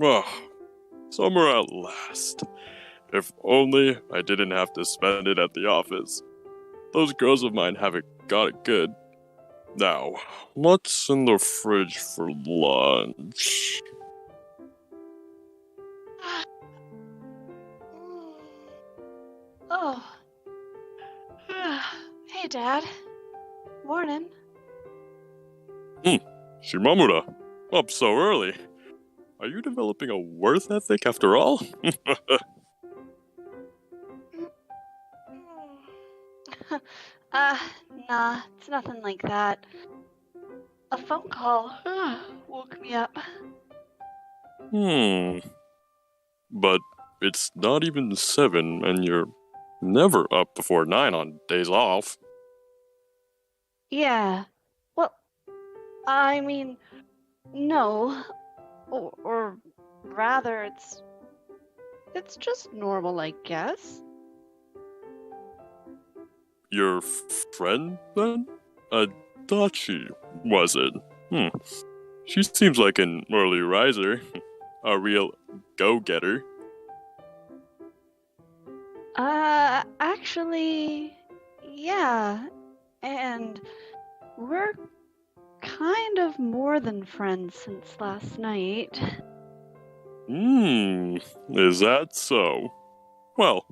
Oh, summer at last. If only I didn't have to spend it at the office. Those girls of mine haven't got it good. Now, what's in the fridge for lunch? Oh. Hey, Dad. Morning. Shimamura, up so early. Are you developing a worth ethic after all? Nah, it's nothing like that. A phone call woke me up. But it's not even 7 and you're never up before 9 on days off. Yeah. Well, I mean, no. Or rather, it's just normal, I guess. Your friend, then? Adachi, was it? She seems like an early riser. A real go-getter. Actually, yeah. And we're kind of more than friends since last night. Is that so? Well,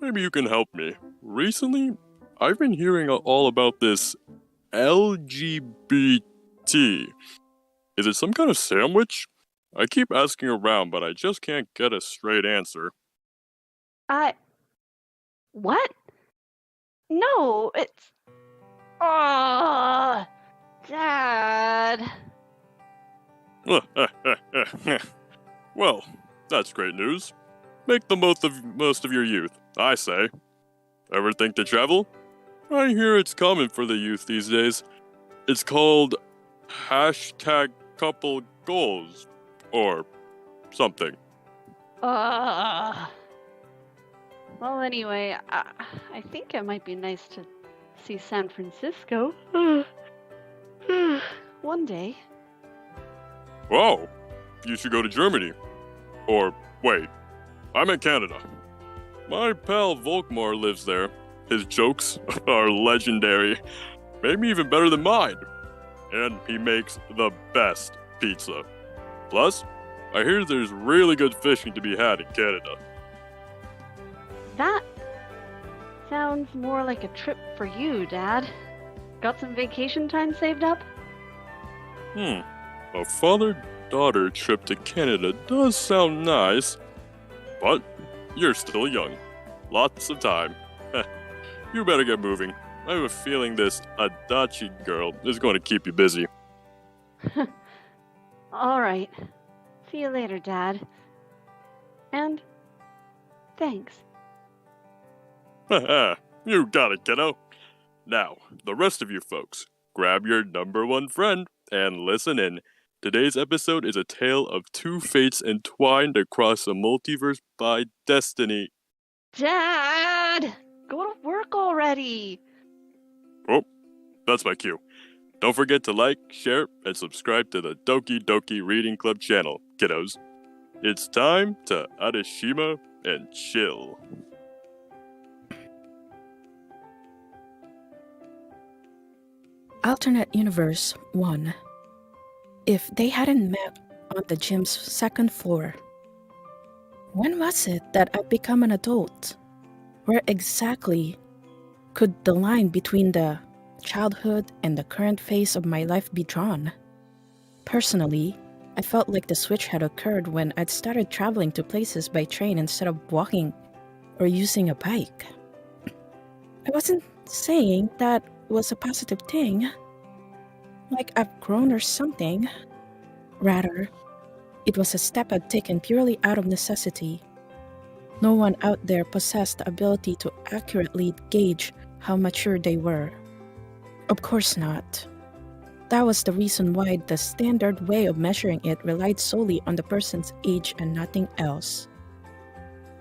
maybe you can help me. Recently, I've been hearing all about this LGBT. Is it some kind of sandwich? I keep asking around, but I just can't get a straight answer. What? No, it's... Dad. Well, that's great news. Make the most of your youth, I say. Ever think to travel? I hear it's common for the youth these days. It's called #couple goals or something. Well, anyway, I think it might be nice to see San Francisco. One day. Whoa, you should go to Germany. Or, wait, I'm in Canada. My pal Volkmar lives there. His jokes are legendary. Maybe even better than mine. And he makes the best pizza. Plus, I hear there's really good fishing to be had in Canada. That sounds more like a trip for you, Dad. Got some vacation time saved up? A father-daughter trip to Canada does sound nice. But you're still young. Lots of time. You better get moving. I have a feeling this Adachi girl is going to keep you busy. Alright. See you later, Dad. And thanks. You got it, kiddo. Now, the rest of you folks, grab your number one friend and listen in. Today's episode is a tale of two fates entwined across a multiverse by destiny. Dad! Go to work already! Oh, that's my cue. Don't forget to like, share, and subscribe to the Doki Doki Reading Club channel, kiddos. It's time to Adashima and chill. Alternate Universe 1. If they hadn't met on the gym's second floor. When was it that I'd become an adult? Where exactly could the line between the childhood and the current phase of my life be drawn? Personally, I felt like the switch had occurred when I'd started traveling to places by train instead of walking or using a bike. I wasn't saying that was a positive thing, like I've grown or something. Rather, it was a step I'd taken purely out of necessity. No one out there possessed the ability to accurately gauge how mature they were. Of course not. That was the reason why the standard way of measuring it relied solely on the person's age and nothing else.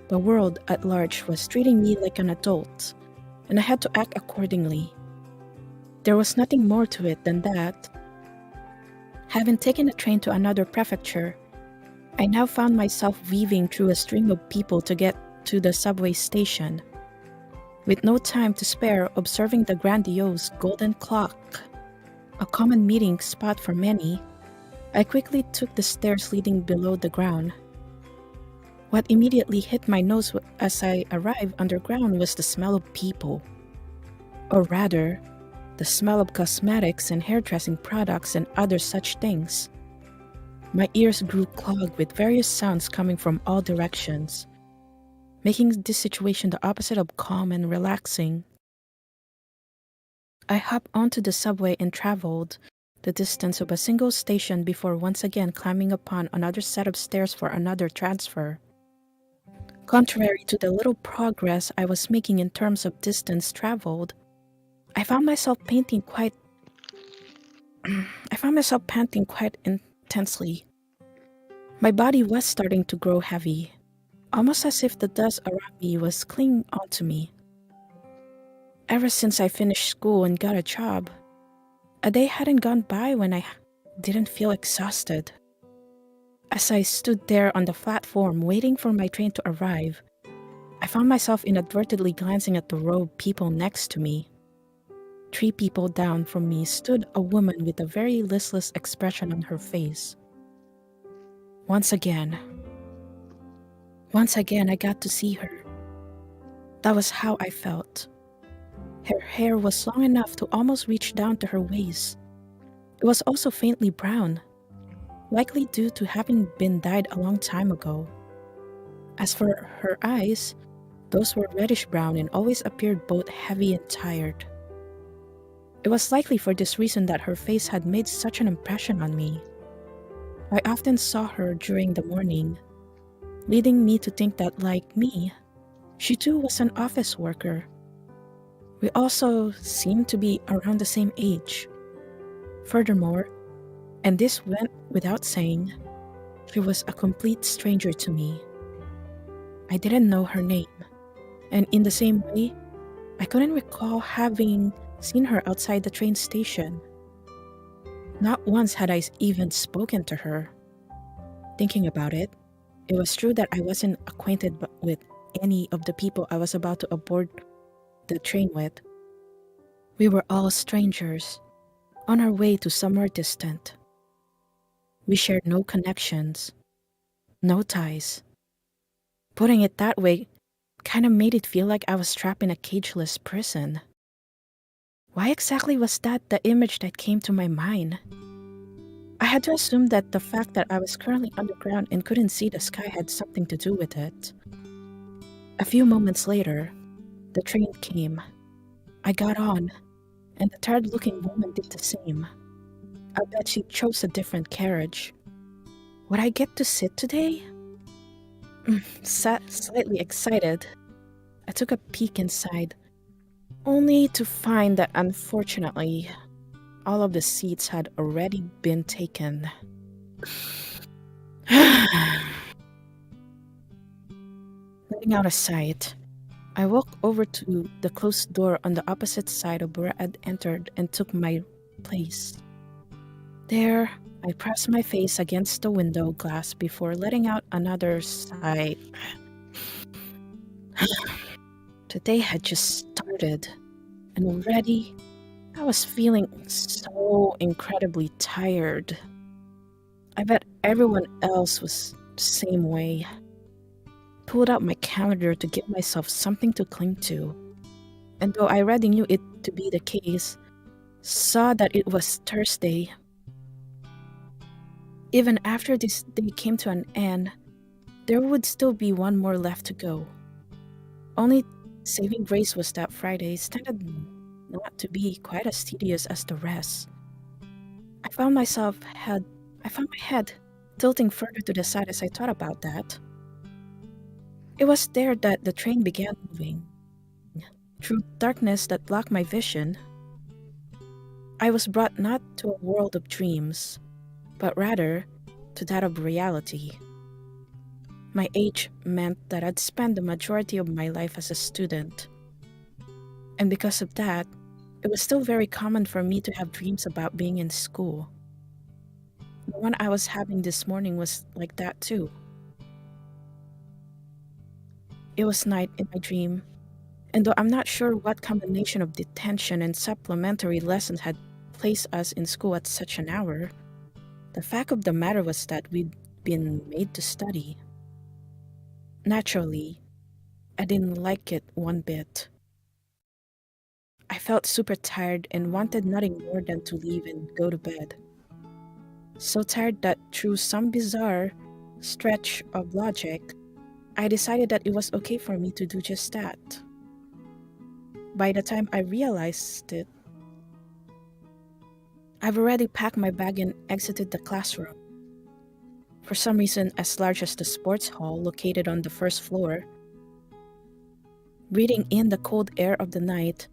The world at large was treating me like an adult, and I had to act accordingly. There was nothing more to it than that. Having taken a train to another prefecture, I now found myself weaving through a stream of people to get to the subway station. With no time to spare observing the grandiose golden clock, a common meeting spot for many, I quickly took the stairs leading below the ground. What immediately hit my nose as I arrived underground was the smell of people. Or rather, the smell of cosmetics and hairdressing products and other such things. My ears grew clogged with various sounds coming from all directions, making this situation the opposite of calm and relaxing. I hopped onto the subway and traveled the distance of a single station before once again climbing upon another set of stairs for another transfer. Contrary to the little progress I was making in terms of distance traveled, I found myself panting quite intensely. My body was starting to grow heavy, almost as if the dust around me was clinging onto me. Ever since I finished school and got a job, a day hadn't gone by when I didn't feel exhausted. As I stood there on the platform waiting for my train to arrive, I found myself inadvertently glancing at the row of people next to me. 3 people down from me stood a woman with a very listless expression on her face. Once again, I got to see her. That was how I felt. Her hair was long enough to almost reach down to her waist. It was also faintly brown, likely due to having been dyed a long time ago. As for her eyes, those were reddish brown and always appeared both heavy and tired. It was likely for this reason that her face had made such an impression on me. I often saw her during the morning, leading me to think that, like me, she too was an office worker. We also seemed to be around the same age. Furthermore, and this went without saying, she was a complete stranger to me. I didn't know her name, and in the same way, I couldn't recall having seen her outside the train station. Not once had I even spoken to her. Thinking about it, it was true that I wasn't acquainted with any of the people I was about to aboard the train with. We were all strangers, on our way to somewhere distant. We shared no connections, no ties. Putting it that way kind of made it feel like I was trapped in a cageless prison. Why exactly was that the image that came to my mind? I had to assume that the fact that I was currently underground and couldn't see the sky had something to do with it. A few moments later, the train came. I got on, and the tired-looking woman did the same. I bet she chose a different carriage. Would I get to sit today? Slightly excited, I took a peek inside, only to find that unfortunately, all of the seats had already been taken. Letting out a sigh, I walked over to the closed door on the opposite side of where I'd entered and took my place. There, I pressed my face against the window glass before letting out another sigh. The day had just started, and already I was feeling so incredibly tired. I bet everyone else was the same way. Pulled out my calendar to give myself something to cling to, and though I already knew it to be the case, saw that it was Thursday. Even after this day came to an end, there would still be one more left to go. Only saving grace was that Fridays tended not to be quite as tedious as the rest. I found my head tilting further to the side as I thought about that. It was there that the train began moving. Through darkness that blocked my vision, I was brought not to a world of dreams, but rather to that of reality. My age meant that I'd spent the majority of my life as a student. And because of that, it was still very common for me to have dreams about being in school. The one I was having this morning was like that too. It was night in my dream, and though I'm not sure what combination of detention and supplementary lessons had placed us in school at such an hour, the fact of the matter was that we'd been made to study. Naturally, I didn't like it one bit. I felt super tired and wanted nothing more than to leave and go to bed. So tired that through some bizarre stretch of logic, I decided that it was okay for me to do just that. By the time I realized it, I've already packed my bag and exited the classroom. For some reason as large as the sports hall located on the first floor. Breathing in the cold air of the night,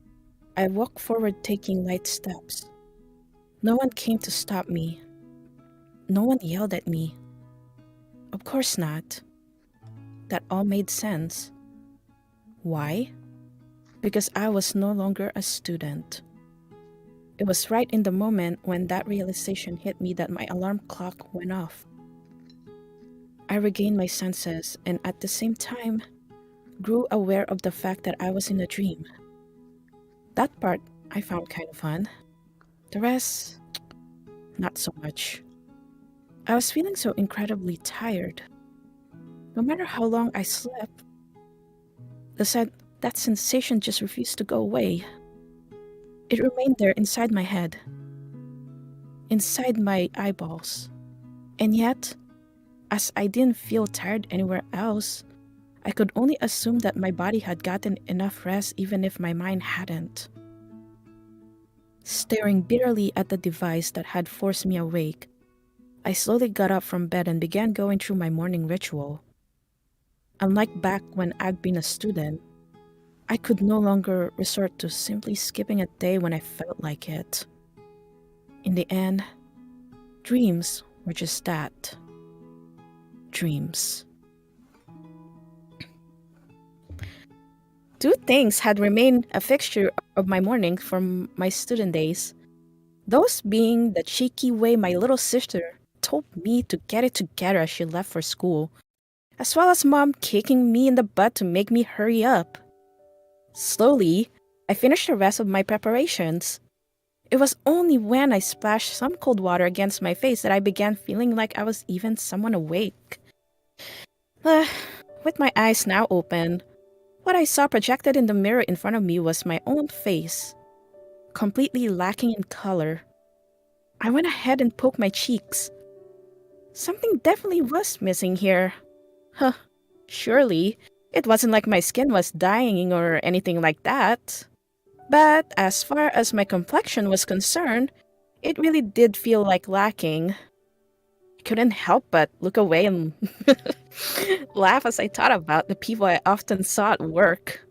I walked forward taking light steps. No one came to stop me. No one yelled at me. Of course not. That all made sense. Why? Because I was no longer a student. It was right in the moment when that realization hit me that my alarm clock went off. I regained my senses and at the same time grew aware of the fact that I was in a dream. That part I found kind of fun. The rest, not so much. I was feeling so incredibly tired. No matter how long I slept, that sensation just refused to go away. It remained there inside my head, inside my eyeballs. And yet, as I didn't feel tired anywhere else, I could only assume that my body had gotten enough rest even if my mind hadn't. Staring bitterly at the device that had forced me awake, I slowly got up from bed and began going through my morning ritual. Unlike back when I'd been a student, I could no longer resort to simply skipping a day when I felt like it. In the end, dreams were just that. Dreams. Two things had remained a fixture of my morning from my student days. Those being the cheeky way my little sister told me to get it together as she left for school, as well as Mom kicking me in the butt to make me hurry up. Slowly, I finished the rest of my preparations. It was only when I splashed some cold water against my face that I began feeling like I was even somewhat awake. With my eyes now open, what I saw projected in the mirror in front of me was my own face, completely lacking in color. I went ahead and poked my cheeks. Something definitely was missing here. Surely, it wasn't like my skin was dying or anything like that. But as far as my complexion was concerned, it really did feel like lacking. I couldn't help but look away and laugh as I thought about the people I often saw at work.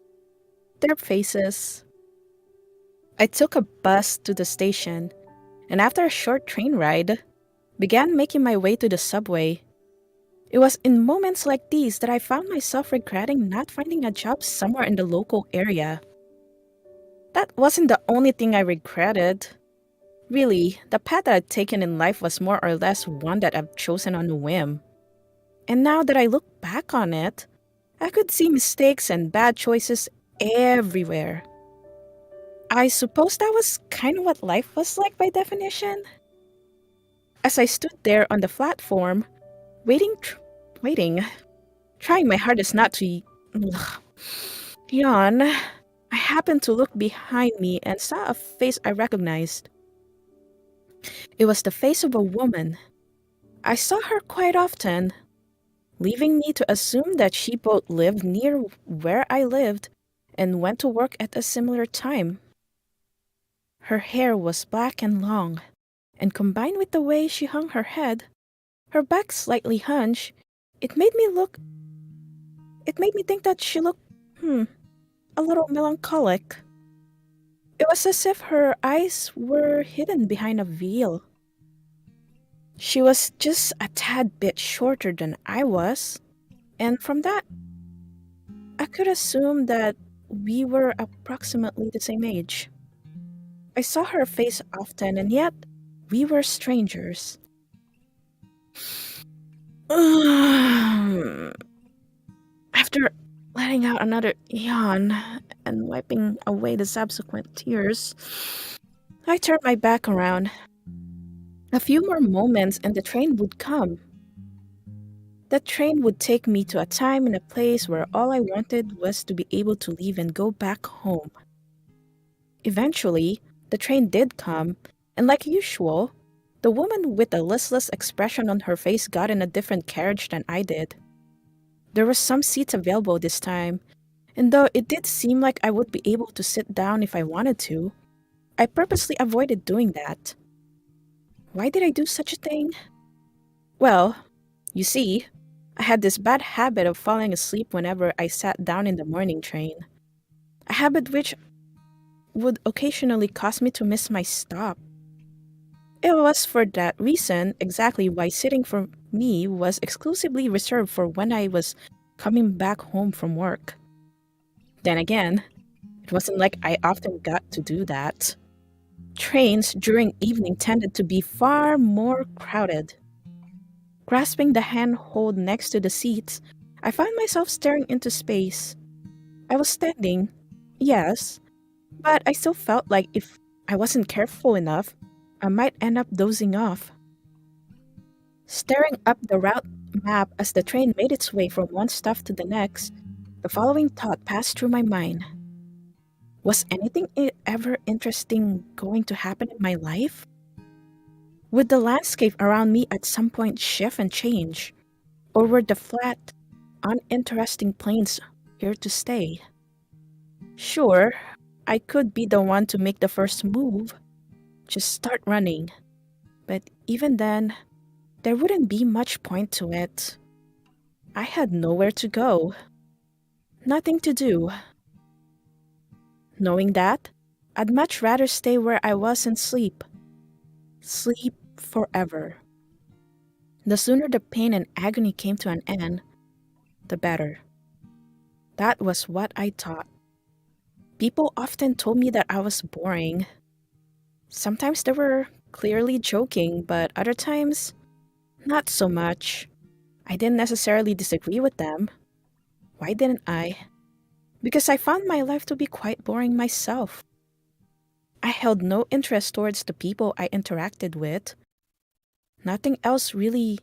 Their faces. I took a bus to the station, and after a short train ride, began making my way to the subway. It was in moments like these that I found myself regretting not finding a job somewhere in the local area. That wasn't the only thing I regretted. Really, the path that I'd taken in life was more or less one that I've chosen on a whim. And now that I look back on it, I could see mistakes and bad choices everywhere. I suppose that was kind of what life was like by definition. As I stood there on the platform, waiting, trying my hardest not to yawn, I happened to look behind me and saw a face I recognized. It was the face of a woman. I saw her quite often, leaving me to assume that she both lived near where I lived and went to work at a similar time. Her hair was black and long, and combined with the way she hung her head, her back slightly hunched, it made me think that she looked, a little melancholic. It was as if her eyes were hidden behind a veil. She was just a tad bit shorter than I was, and from that, I could assume that we were approximately the same age. I saw her face often, and yet we were strangers. After letting out another yawn and wiping away the subsequent tears, I turned my back around. A few more moments and the train would come. The train would take me to a time and a place where all I wanted was to be able to leave and go back home. Eventually, the train did come, and like usual, the woman with a listless expression on her face got in a different carriage than I did. There were some seats available this time, and though it did seem like I would be able to sit down if I wanted to, I purposely avoided doing that. Why did I do such a thing? Well, you see, I had this bad habit of falling asleep whenever I sat down in the morning train. A habit which would occasionally cause me to miss my stop. It was for that reason exactly why sitting for me was exclusively reserved for when I was coming back home from work. Then again, it wasn't like I often got to do that. Trains during evening tended to be far more crowded. Grasping the handhold next to the seats, I found myself staring into space. I was standing, yes, but I still felt like if I wasn't careful enough, I might end up dozing off. Staring up the route map as the train made its way from one stop to the next, the following thought passed through my mind. Was anything ever interesting going to happen in my life? Would the landscape around me at some point shift and change? Or were the flat, uninteresting plains here to stay? Sure, I could be the one to make the first move, just start running. But even then, there wouldn't be much point to it. I had nowhere to go. Nothing to do. Knowing that, I'd much rather stay where I was and sleep. Sleep forever. The sooner the pain and agony came to an end, the better. That was what I thought. People often told me that I was boring. Sometimes they were clearly joking, but other times, not so much. I didn't necessarily disagree with them. Why didn't I? Because I found my life to be quite boring myself. I held no interest towards the people I interacted with. Nothing else really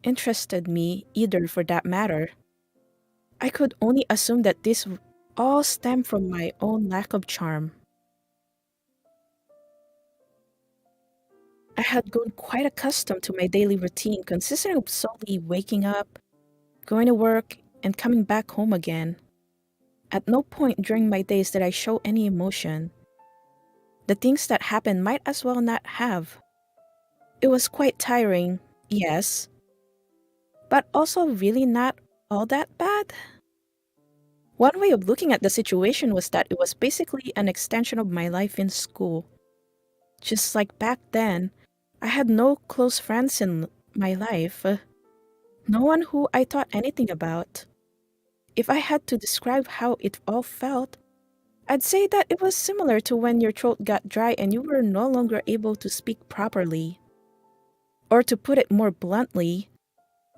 interested me either for that matter. I could only assume that this all stemmed from my own lack of charm. I had grown quite accustomed to my daily routine consisting of solely waking up, going to work, and coming back home again. At no point during my days did I show any emotion. The things that happened might as well not have. It was quite tiring, yes, but also really not all that bad. One way of looking at the situation was that it was basically an extension of my life in school. Just like back then, I had no close friends in my life. No one who I thought anything about. If I had to describe how it all felt, I'd say that it was similar to when your throat got dry and you were no longer able to speak properly. Or to put it more bluntly,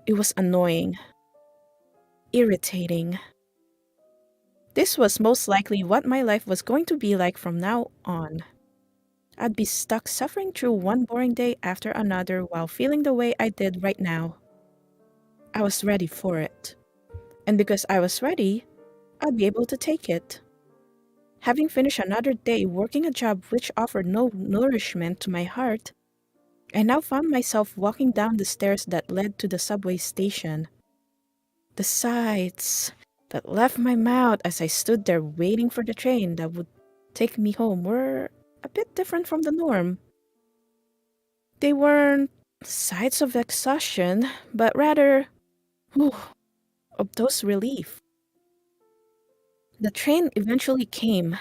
it was annoying. Irritating. This was most likely what my life was going to be like from now on. I'd be stuck suffering through one boring day after another while feeling the way I did right now. I was ready for it. And because I was ready, I'd be able to take it. Having finished another day working a job which offered no nourishment to my heart, I now found myself walking down the stairs that led to the subway station. The sights that left my mouth as I stood there waiting for the train that would take me home were a bit different from the norm. They weren't sights of exhaustion, but rather, of those relief. The train eventually came,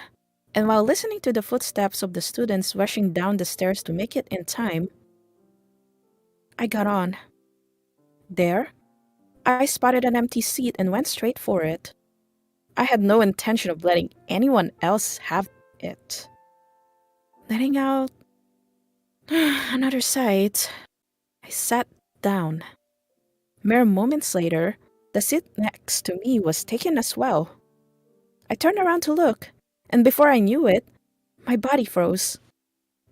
and while listening to the footsteps of the students rushing down the stairs to make it in time, I got on. There, I spotted an empty seat and went straight for it. I had no intention of letting anyone else have it. Letting out another sight, I sat down. Mere moments later, the seat next to me was taken as well. I turned around to look, and before I knew it, my body froze.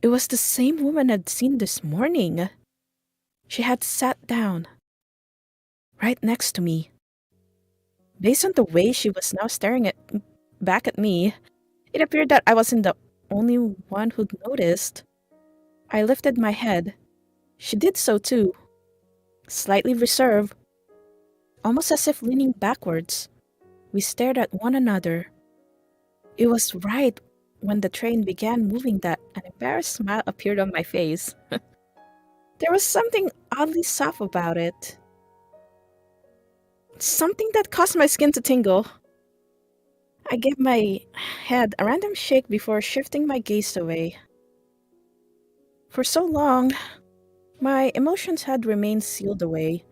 It was the same woman I'd seen this morning. She had sat down, right next to me. Based on the way she was now staring back at me, it appeared that I wasn't the only one who'd noticed. I lifted my head. She did so too, slightly reserved, almost as if leaning backwards. We stared at one another. It was right when the train began moving that an embarrassed smile appeared on my face. There was something oddly soft about it. Something that caused my skin to tingle. I gave my head a random shake before shifting my gaze away. For so long, my emotions had remained sealed away.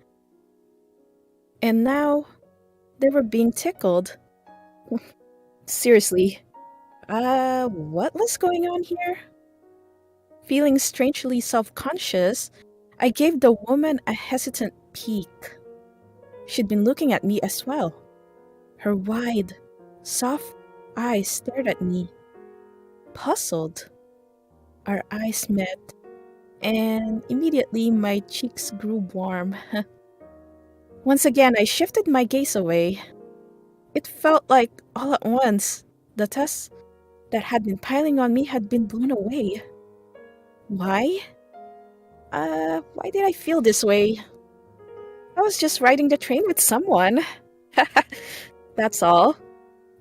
And now, they were being tickled. Seriously, what was going on here? Feeling strangely self-conscious, I gave the woman a hesitant peek. She'd been looking at me as well. Her wide, soft eyes stared at me, puzzled. Our eyes met, and immediately my cheeks grew warm. Once again, I shifted my gaze away. It felt like all at once, the dust that had been piling on me had been blown away. Why? Why did I feel this way? I was just riding the train with someone. That's all.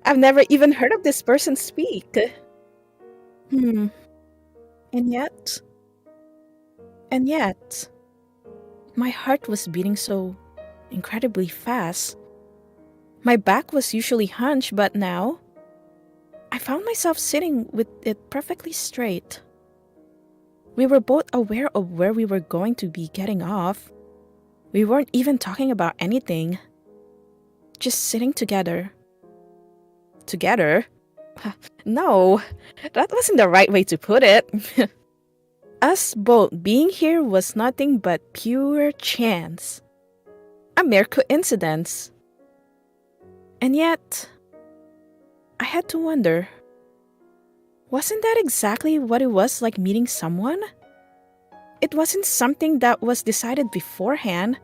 I've never even heard of this person speak. And yet, my heart was beating so incredibly fast. My back was usually hunched, but now, I found myself sitting with it perfectly straight. We were both aware of where we were going to be getting off. We weren't even talking about anything. Just sitting together. Together? No, that wasn't the right way to put it. Us both being here was nothing but pure chance. A mere coincidence. And yet, I had to wonder, wasn't that exactly what it was like meeting someone? It wasn't something that was decided beforehand.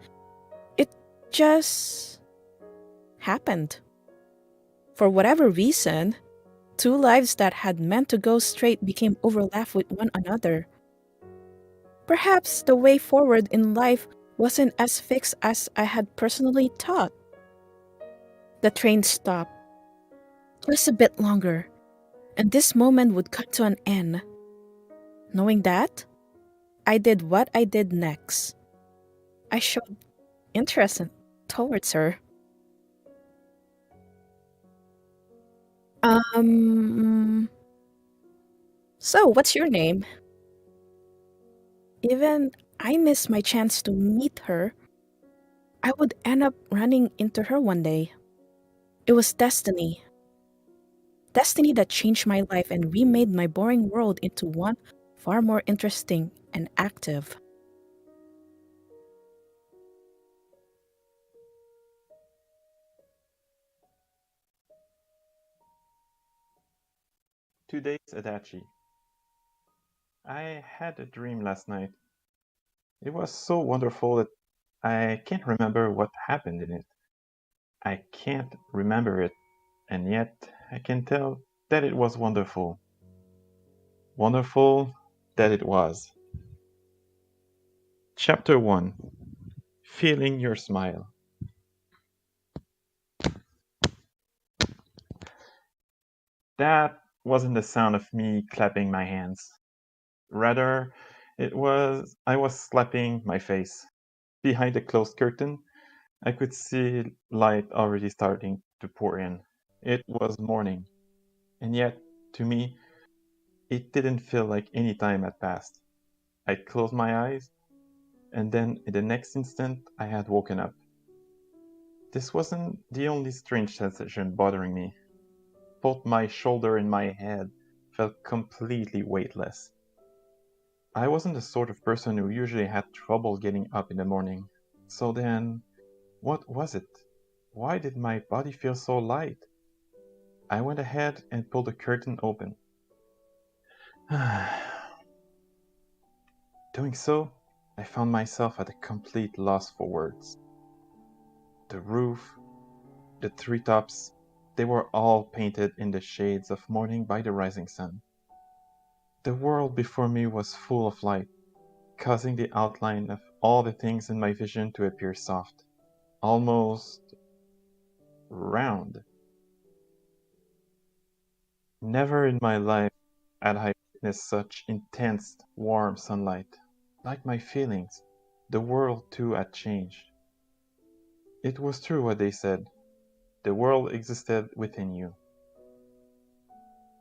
It just happened. For whatever reason, two lives that had meant to go straight became overlapped with one another. Perhaps the way forward in life wasn't as fixed as I had personally thought. The train stopped. Just a bit longer, and this moment would come to an end. Knowing that, I did what I did next. I showed interest towards her. So what's your name? Even I missed my chance to meet her. I would end up running into her one day. It was destiny. Destiny that changed my life and remade my boring world into one far more interesting and active. Today's Adachi. I had a dream last night. It was so wonderful that I can't remember what happened in it. I can't remember it, and yet I can tell that it was wonderful. Wonderful that it was. Chapter 1. Feeling Your Smile. That wasn't the sound of me clapping my hands. Rather, I was slapping my face. Behind the closed curtain, I could see light already starting to pour in. It was morning, and yet, to me, it didn't feel like any time had passed. I closed my eyes, and then in the next instant, I had woken up. This wasn't the only strange sensation bothering me. Both my shoulder and my head felt completely weightless. I wasn't the sort of person who usually had trouble getting up in the morning. So then, what was it? Why did my body feel so light? I went ahead and pulled the curtain open. Doing so, I found myself at a complete loss for words. The roof, the treetops, they were all painted in the shades of morning by the rising sun. The world before me was full of light, causing the outline of all the things in my vision to appear soft, almost round. Never in my life had I witnessed such intense, warm sunlight. Like my feelings, the world too had changed. It was true what they said. The world existed within you.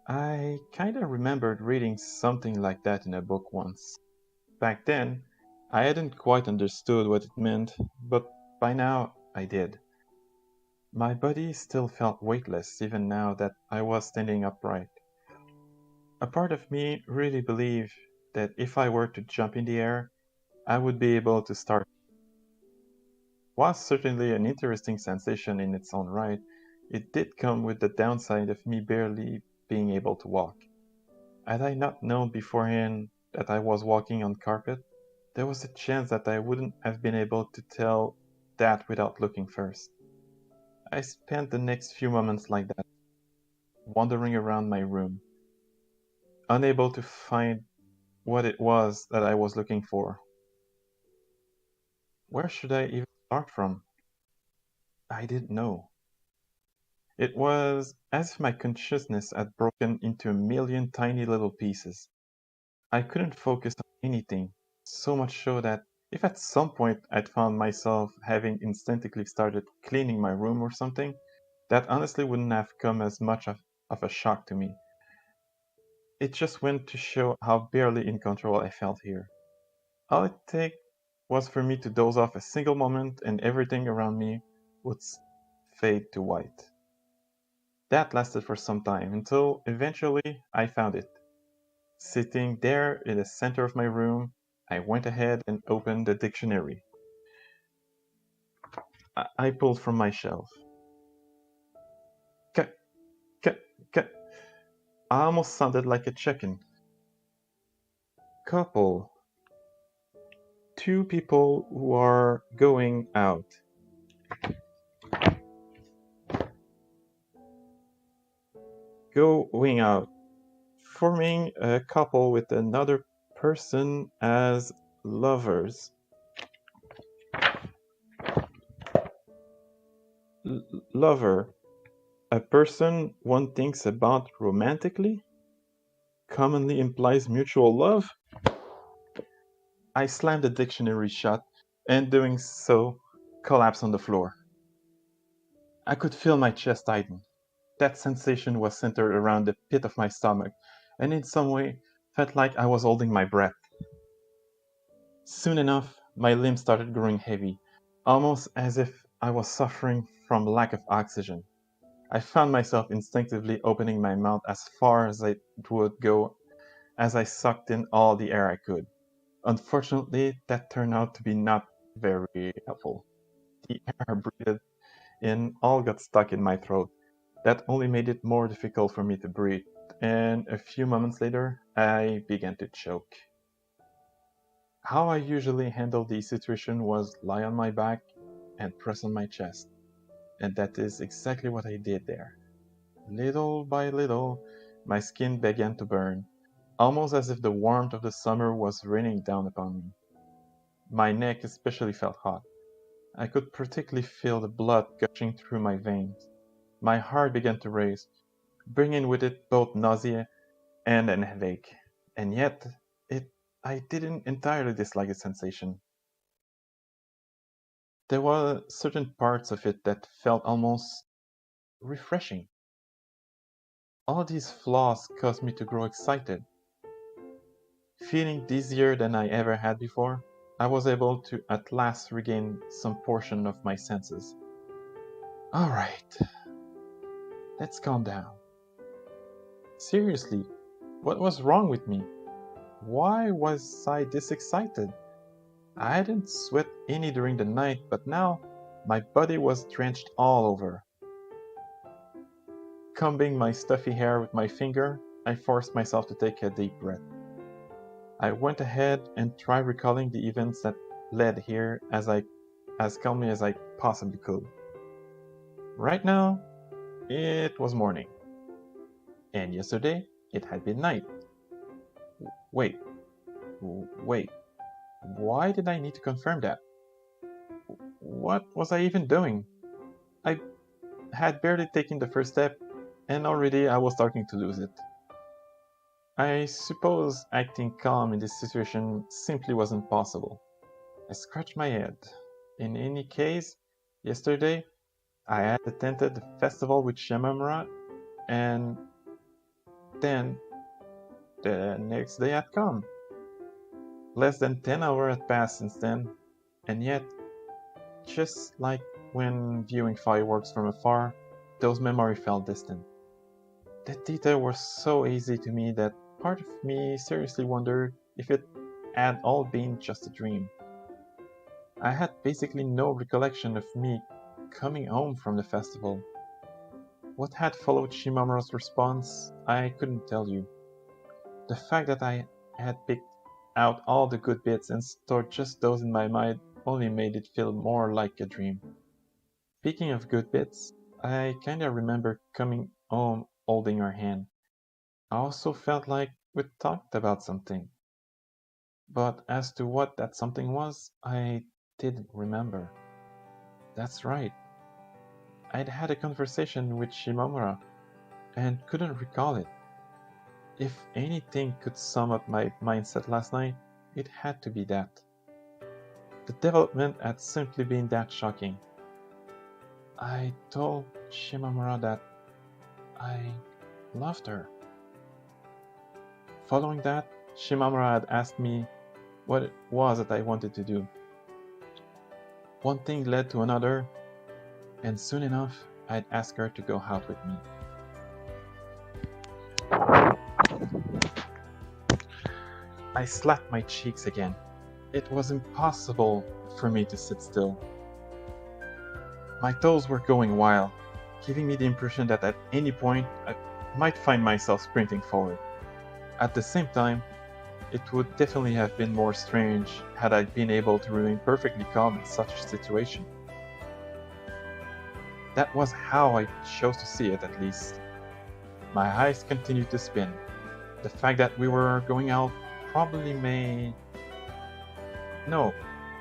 I kinda remembered reading something like that in a book once. Back then, I hadn't quite understood what it meant, but by now I did. My body still felt weightless even now that I was standing upright. A part of me really believed that if I were to jump in the air, I would be able to start. Was certainly an interesting sensation in its own right, it did come with the downside of me barely being able to walk. Had I not known beforehand that I was walking on carpet, there was a chance that I wouldn't have been able to tell that without looking first. I spent the next few moments like that, wandering around my room, unable to find what it was that I was looking for. Where should I even start from? I didn't know. It was as if my consciousness had broken into a million tiny little pieces. I couldn't focus on anything, so much so that if at some point I'd found myself having instinctively started cleaning my room or something, that honestly wouldn't have come as much of a shock to me. It just went to show how barely in control I felt here. All it took was for me to doze off a single moment and everything around me would fade to white. That lasted for some time until eventually I found it. Sitting there in the center of my room, I went ahead and opened the dictionary. I pulled from my shelf. K, k, k. I almost sounded like a chicken. Couple. Two people who are going out. Going out. Forming a couple with another person as lovers. Lover. A person one thinks about romantically? Commonly implies mutual love? I slammed the dictionary shut, and doing so, collapsed on the floor. I could feel my chest tighten. That sensation was centered around the pit of my stomach, and in some way felt like I was holding my breath. Soon enough, my limbs started growing heavy, almost as if I was suffering from lack of oxygen. I found myself instinctively opening my mouth as far as it would go as I sucked in all the air I could. Unfortunately, that turned out to be not very helpful. The air I breathed in all got stuck in my throat. That only made it more difficult for me to breathe, and a few moments later, I began to choke. How I usually handled the situation was lie on my back and press on my chest, and that is exactly what I did there. Little by little, my skin began to burn, almost as if the warmth of the summer was raining down upon me. My neck especially felt hot. I could practically feel the blood gushing through my veins. My heart began to race, bringing with it both nausea and an headache. And yet, it I didn't entirely dislike the sensation. There were certain parts of it that felt almost refreshing. All these flaws caused me to grow excited. Feeling dizzier than I ever had before, I was able to at last regain some portion of my senses. Alright, let's calm down. Seriously, what was wrong with me? Why was I this excited? I hadn't sweat any during the night, but now my body was drenched all over. Combing my stuffy hair with my finger, I forced myself to take a deep breath. I went ahead and tried recalling the events that led here as calmly as I possibly could. Right now, it was morning. And yesterday, it had been night. Wait. Why did I need to confirm that? What was I even doing? I had barely taken the first step, and already I was starting to lose it. I suppose acting calm in this situation simply wasn't possible. I scratched my head. In any case, yesterday I had attended the festival with Shimamura, and then the next day had come. Less than 10 hours had passed since then, and yet, just like when viewing fireworks from afar, those memories felt distant. The detail was so easy to me that part of me seriously wondered if it had all been just a dream. I had basically no recollection of me coming home from the festival. What had followed Shimamura's response, I couldn't tell you. The fact that I had picked out all the good bits and stored just those in my mind only made it feel more like a dream. Speaking of good bits, I kinda remember coming home holding her hand. I also felt like we talked about something. But as to what that something was, I didn't remember. That's right. I'd had a conversation with Shimamura and couldn't recall it. If anything could sum up my mindset last night, it had to be that. The development had simply been that shocking. I told Shimamura that I loved her. Following that, Shimamura had asked me what it was that I wanted to do. One thing led to another, and soon enough, I'd asked her to go out with me. I slapped my cheeks again. It was impossible for me to sit still. My toes were going wild, giving me the impression that at any point I might find myself sprinting forward. At the same time, it would definitely have been more strange had I been able to remain perfectly calm in such a situation. That was how I chose to see it, at least. My eyes continued to spin. The fact that we were going out probably made... No,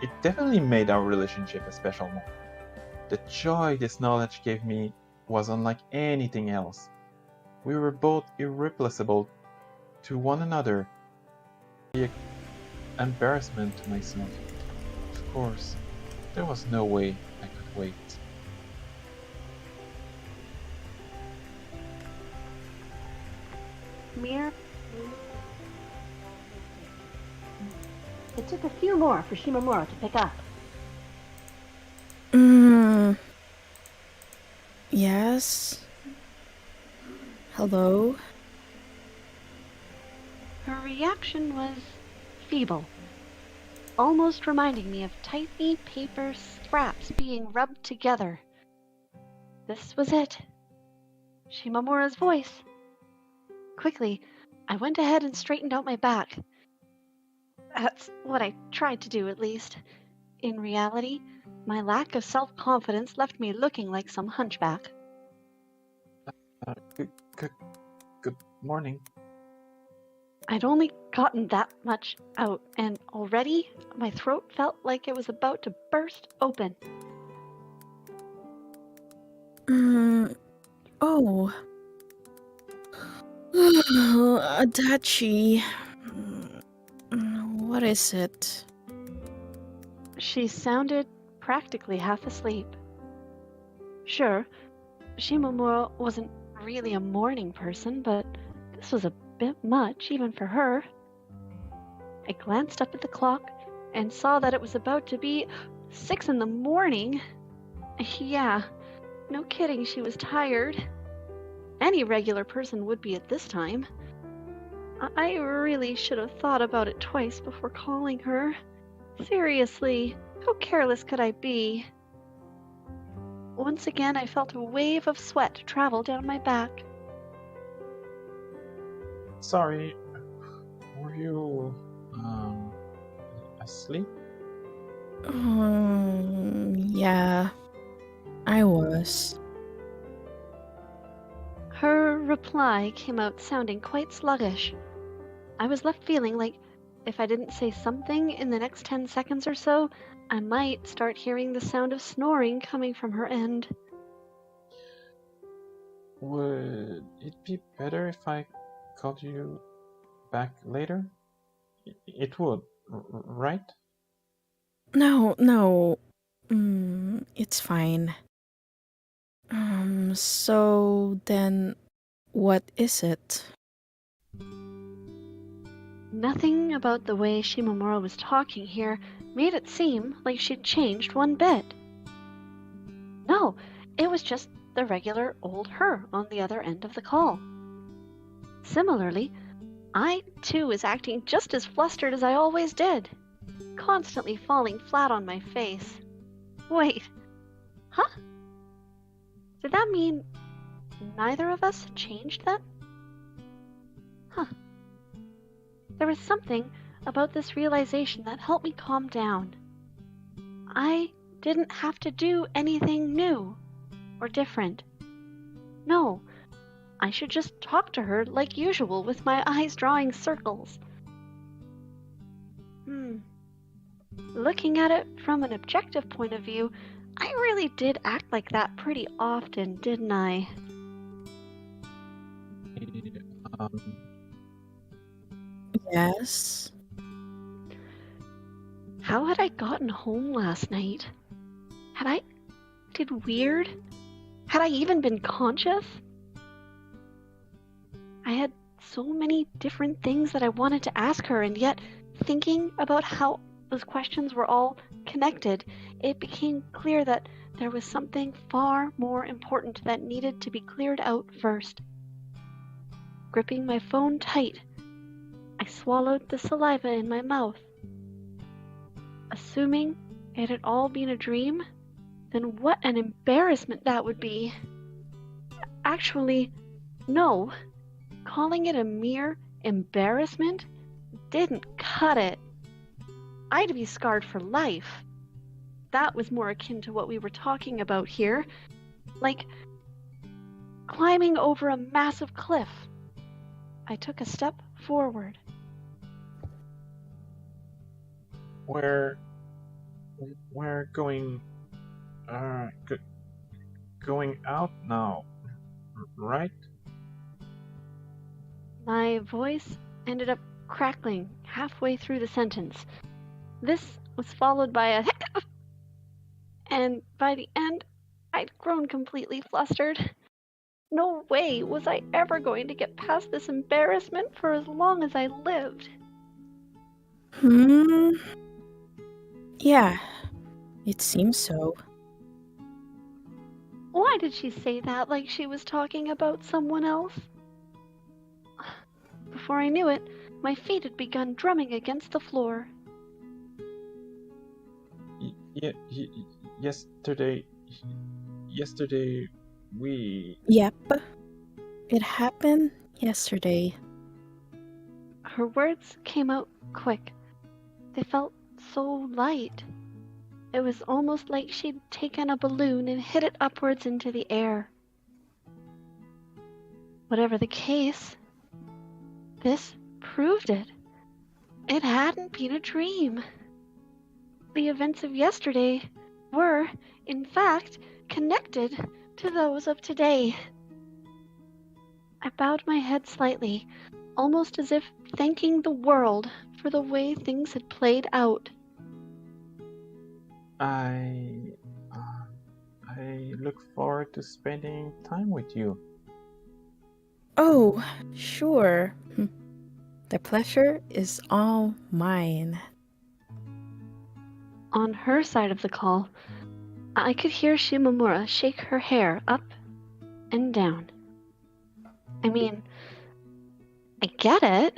it definitely made our relationship a special one. The joy this knowledge gave me was unlike anything else. We were both irreplaceable to one another. The embarrassment to myself. Of course, there was no way I could wait. Mir. It took a few more for Shimamura to pick up. Yes? Hello? Her reaction was feeble, almost reminding me of tiny paper scraps being rubbed together. This was it. Shimamura's voice. Quickly, I went ahead and straightened out my back. That's what I tried to do, at least. In reality, my lack of self-confidence left me looking like some hunchback. Good morning. I'd only gotten that much out, and already my throat felt like it was about to burst open. Oh. Adachi. What is it? She sounded practically half asleep. Sure, Shimamura wasn't really a morning person, but this was a bit much even for her. I glanced up at the clock and saw that it was about to be 6 in the morning. Yeah, no kidding, she was tired. Any regular person would be at this time. I really should have thought about it twice before calling her. Seriously, how careless could I be? Once again, I felt a wave of sweat travel down my back. Sorry, were you asleep? Yeah, I was. Her reply came out sounding quite sluggish. I was left feeling like if I didn't say something in the next 10 seconds or so, I might start hearing the sound of snoring coming from her end. Would it be better if I called you back later? It would, right? No. It's fine. So then, what is it? Nothing about the way Shimamura was talking here made it seem like she'd changed one bit. No, it was just the regular old her on the other end of the call. Similarly, I too was acting just as flustered as I always did, constantly falling flat on my face. Wait, huh? Did that mean neither of us had changed then? Huh. There was something about this realization that helped me calm down. I didn't have to do anything new or different. No, I should just talk to her like usual with my eyes drawing circles. Looking at it from an objective point of view, I really did act like that pretty often, didn't I? Yes. How had I gotten home last night? Had I acted weird? Had I even been conscious? I had so many different things that I wanted to ask her, and yet, thinking about how those questions were all connected, it became clear that there was something far more important that needed to be cleared out first. Gripping my phone tight, I swallowed the saliva in my mouth. Assuming it had all been a dream, then what an embarrassment that would be. Actually, no. Calling it a mere embarrassment didn't cut it. I'd be scarred for life. That was more akin to what we were talking about here, like climbing over a massive cliff. I took a step forward. We're going going out now, right? My voice ended up crackling halfway through the sentence. This was followed by a hiccup, and by the end, I'd grown completely flustered. No way was I ever going to get past this embarrassment for as long as I lived. Yeah, it seems so. Why did she say that like she was talking about someone else? Before I knew it, my feet had begun drumming against the floor. Yesterday we... Yep, it happened yesterday. Her words came out quick. They felt so light. It was almost like she'd taken a balloon and hit it upwards into the air. Whatever the case, this proved it. It hadn't been a dream. The events of yesterday were, in fact, connected to those of today. I bowed my head slightly, almost as if thanking the world for the way things had played out. I look forward to spending time with you. Oh, sure. The pleasure is all mine. On her side of the call, I could hear Shimamura shake her hair up and down. I mean, I get it.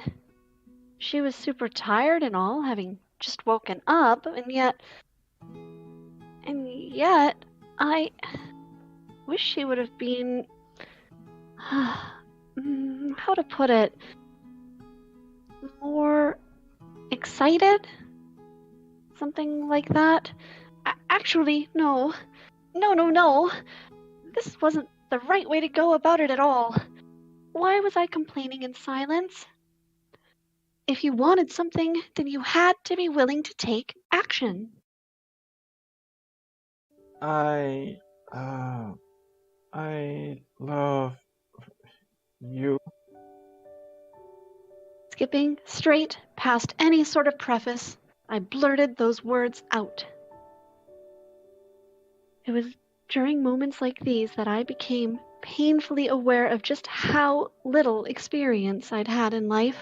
She was super tired and all, having just woken up, and yet, I wish she would have been, how to put it, more excited? Something like that? Actually, no. No. This wasn't the right way to go about it at all. Why was I complaining in silence? If you wanted something, then you had to be willing to take action. I love you. Skipping straight past any sort of preface, I blurted those words out. It was during moments like these that I became painfully aware of just how little experience I'd had in life.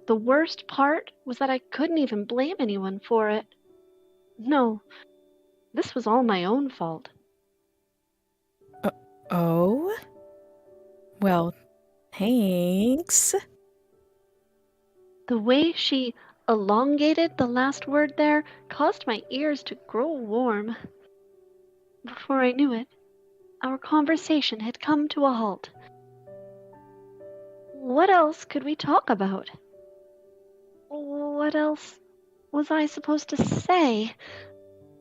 The worst part was that I couldn't even blame anyone for it. No, this was all my own fault. Oh? Well, thanks. The way she elongated the last word there caused my ears to grow warm. Before I knew it, our conversation had come to a halt. What else could we talk about? What else was I supposed to say?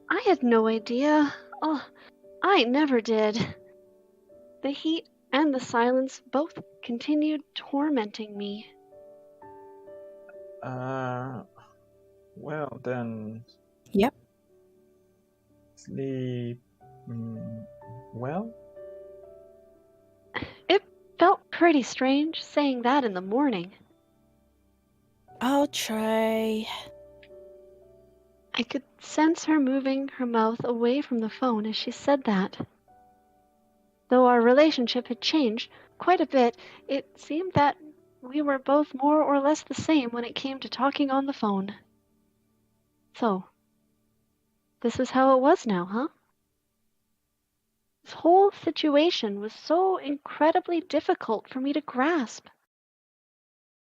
I had no idea. Oh, I never did. The heat and the silence both continued tormenting me. Well then. Yep. Sleep. Well? It felt pretty strange saying that in the morning. I'll try. I could sense her moving her mouth away from the phone as she said that. Though our relationship had changed quite a bit, it seemed that we were both more or less the same when it came to talking on the phone. So, this is how it was now, huh? This whole situation was so incredibly difficult for me to grasp.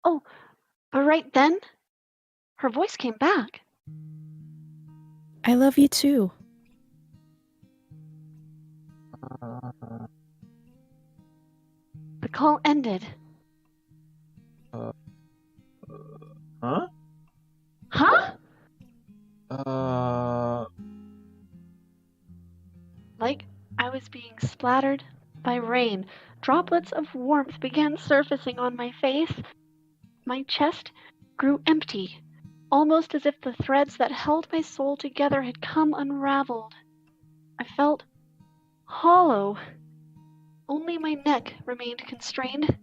Oh, but right then, her voice came back. I love you too. The call ended. Huh? Huh? Like I was being splattered by rain, droplets of warmth began surfacing on my face. My chest grew empty, almost as if the threads that held my soul together had come unraveled. I felt hollow. Only my neck remained constrained.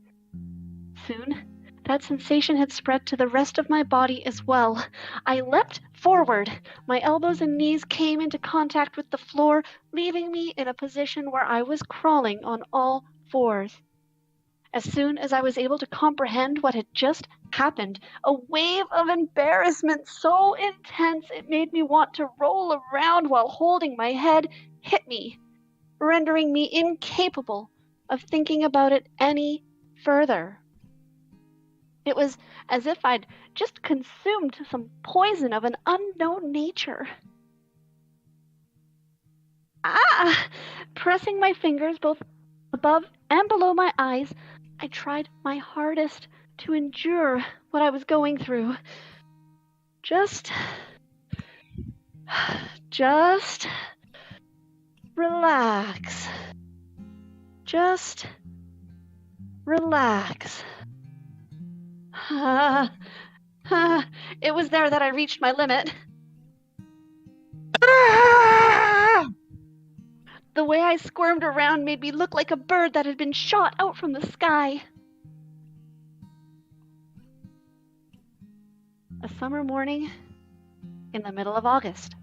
Soon, that sensation had spread to the rest of my body as well. I leapt forward. My elbows and knees came into contact with the floor, leaving me in a position where I was crawling on all fours. As soon as I was able to comprehend what had just happened, a wave of embarrassment so intense it made me want to roll around while holding my head hit me, rendering me incapable of thinking about it any further. It was as if I'd just consumed some poison of an unknown nature. Pressing my fingers both above and below my eyes, I tried my hardest to endure what I was going through. Just relax. Just relax. It was there that I reached my limit. The way I squirmed around made me look like a bird that had been shot out from the sky. A summer morning in the middle of August.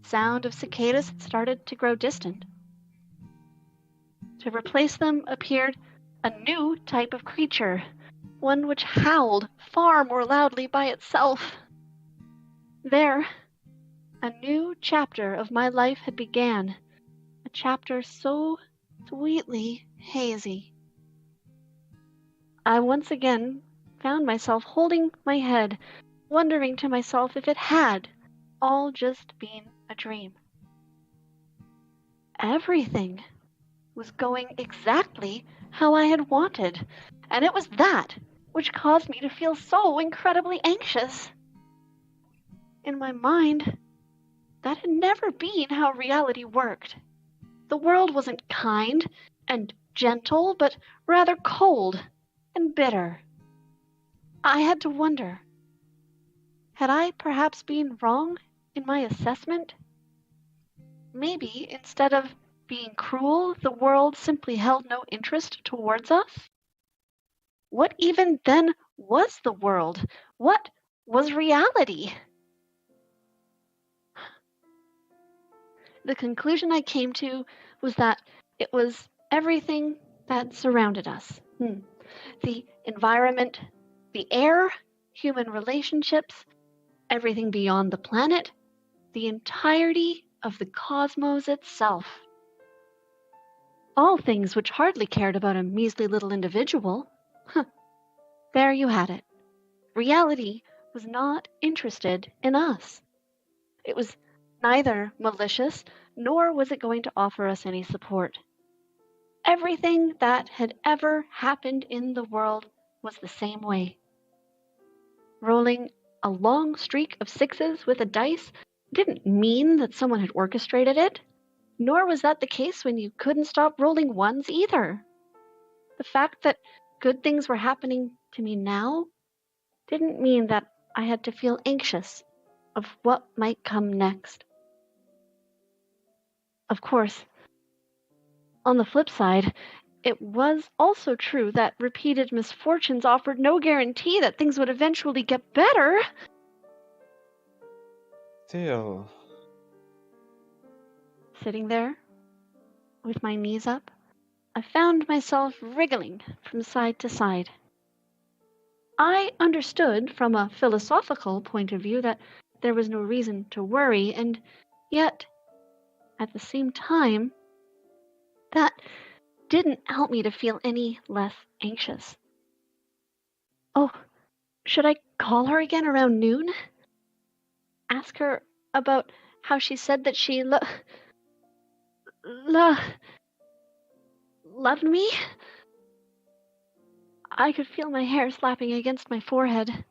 Sound of cicadas had started to grow distant. To replace them appeared a new type of creature, one which howled far more loudly by itself. There, a new chapter of my life had began, a chapter so sweetly hazy. I once again found myself holding my head, wondering to myself if it had all just been a dream. Everything was going exactly how I had wanted, and it was that which caused me to feel so incredibly anxious. In my mind, that had never been how reality worked. The world wasn't kind and gentle, but rather cold and bitter. I had to wonder, had I perhaps been wrong in my assessment? Maybe instead of being cruel, the world simply held no interest towards us? What even then was the world? What was reality? The conclusion I came to was that it was everything that surrounded us. The environment, the air, human relationships, everything beyond the planet, the entirety of the cosmos itself. All things which hardly cared about a measly little individual. There you had it. Reality was not interested in us. It was neither malicious, nor was it going to offer us any support. Everything that had ever happened in the world was the same way. Rolling a long streak of sixes with a dice didn't mean that someone had orchestrated it, nor was that the case when you couldn't stop rolling ones either. The fact that good things were happening to me now didn't mean that I had to feel anxious of what might come next. Of course, on the flip side, it was also true that repeated misfortunes offered no guarantee that things would eventually get better. Still, Sitting there, with my knees up, I found myself wriggling from side to side. I understood from a philosophical point of view that there was no reason to worry, and yet, at the same time, that didn't help me to feel any less anxious. Oh, should I call her again around noon? Ask her about how she said that she loved me? I could feel my hair slapping against my forehead.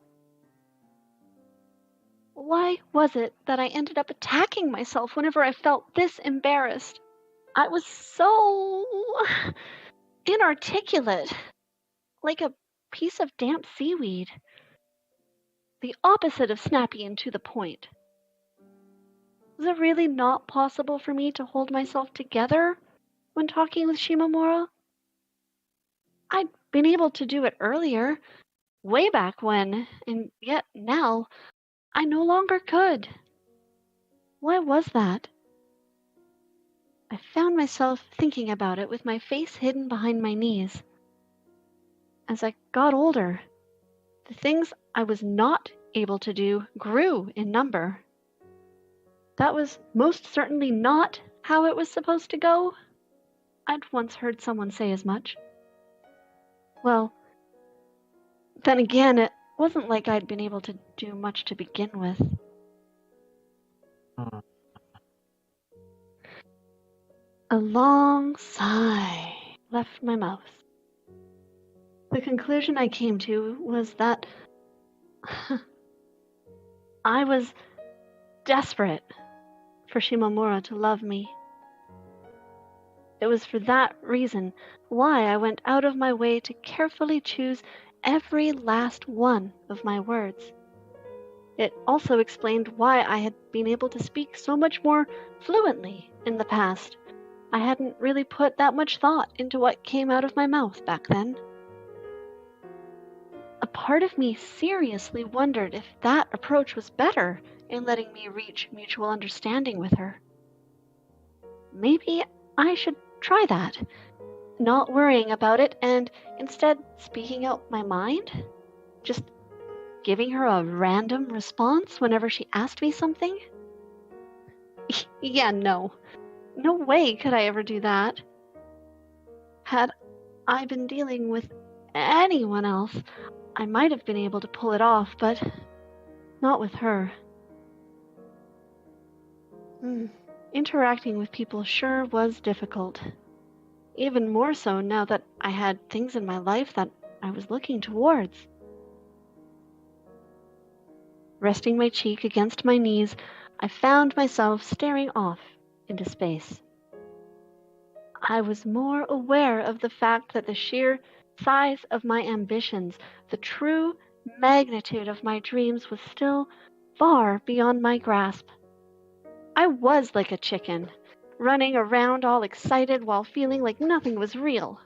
Why was it that I ended up attacking myself whenever I felt this embarrassed? I was so inarticulate, like a piece of damp seaweed. The opposite of snappy and to the point. Was it really not possible for me to hold myself together when talking with Shimamura? I'd been able to do it earlier, way back when, and yet now I no longer could. Why was that? I found myself thinking about it with my face hidden behind my knees. As I got older, the things I was not able to do grew in number. That was most certainly not how it was supposed to go. I'd once heard someone say as much. Well, then again, it wasn't like I'd been able to do much to begin with. A long sigh left my mouth. The conclusion I came to was that I was desperate for Shimamura to love me. It was for that reason why I went out of my way to carefully choose every last one of my words. It also explained why I had been able to speak so much more fluently in the past. I hadn't really put that much thought into what came out of my mouth back then. A part of me seriously wondered if that approach was better in letting me reach mutual understanding with her. Maybe I should try that, not worrying about it and instead speaking out my mind, just giving her a random response whenever she asked me something. Yeah, no way could I ever do that. Had I been dealing with anyone else, I might have been able to pull it off, but not with her. Interacting with people sure was difficult. Even more so now that I had things in my life that I was looking towards. Resting my cheek against my knees, I found myself staring off into space. I was more aware of the fact that the sheer size of my ambitions, the true magnitude of my dreams, was still far beyond my grasp. I was like a chicken, running around all excited while feeling like nothing was real.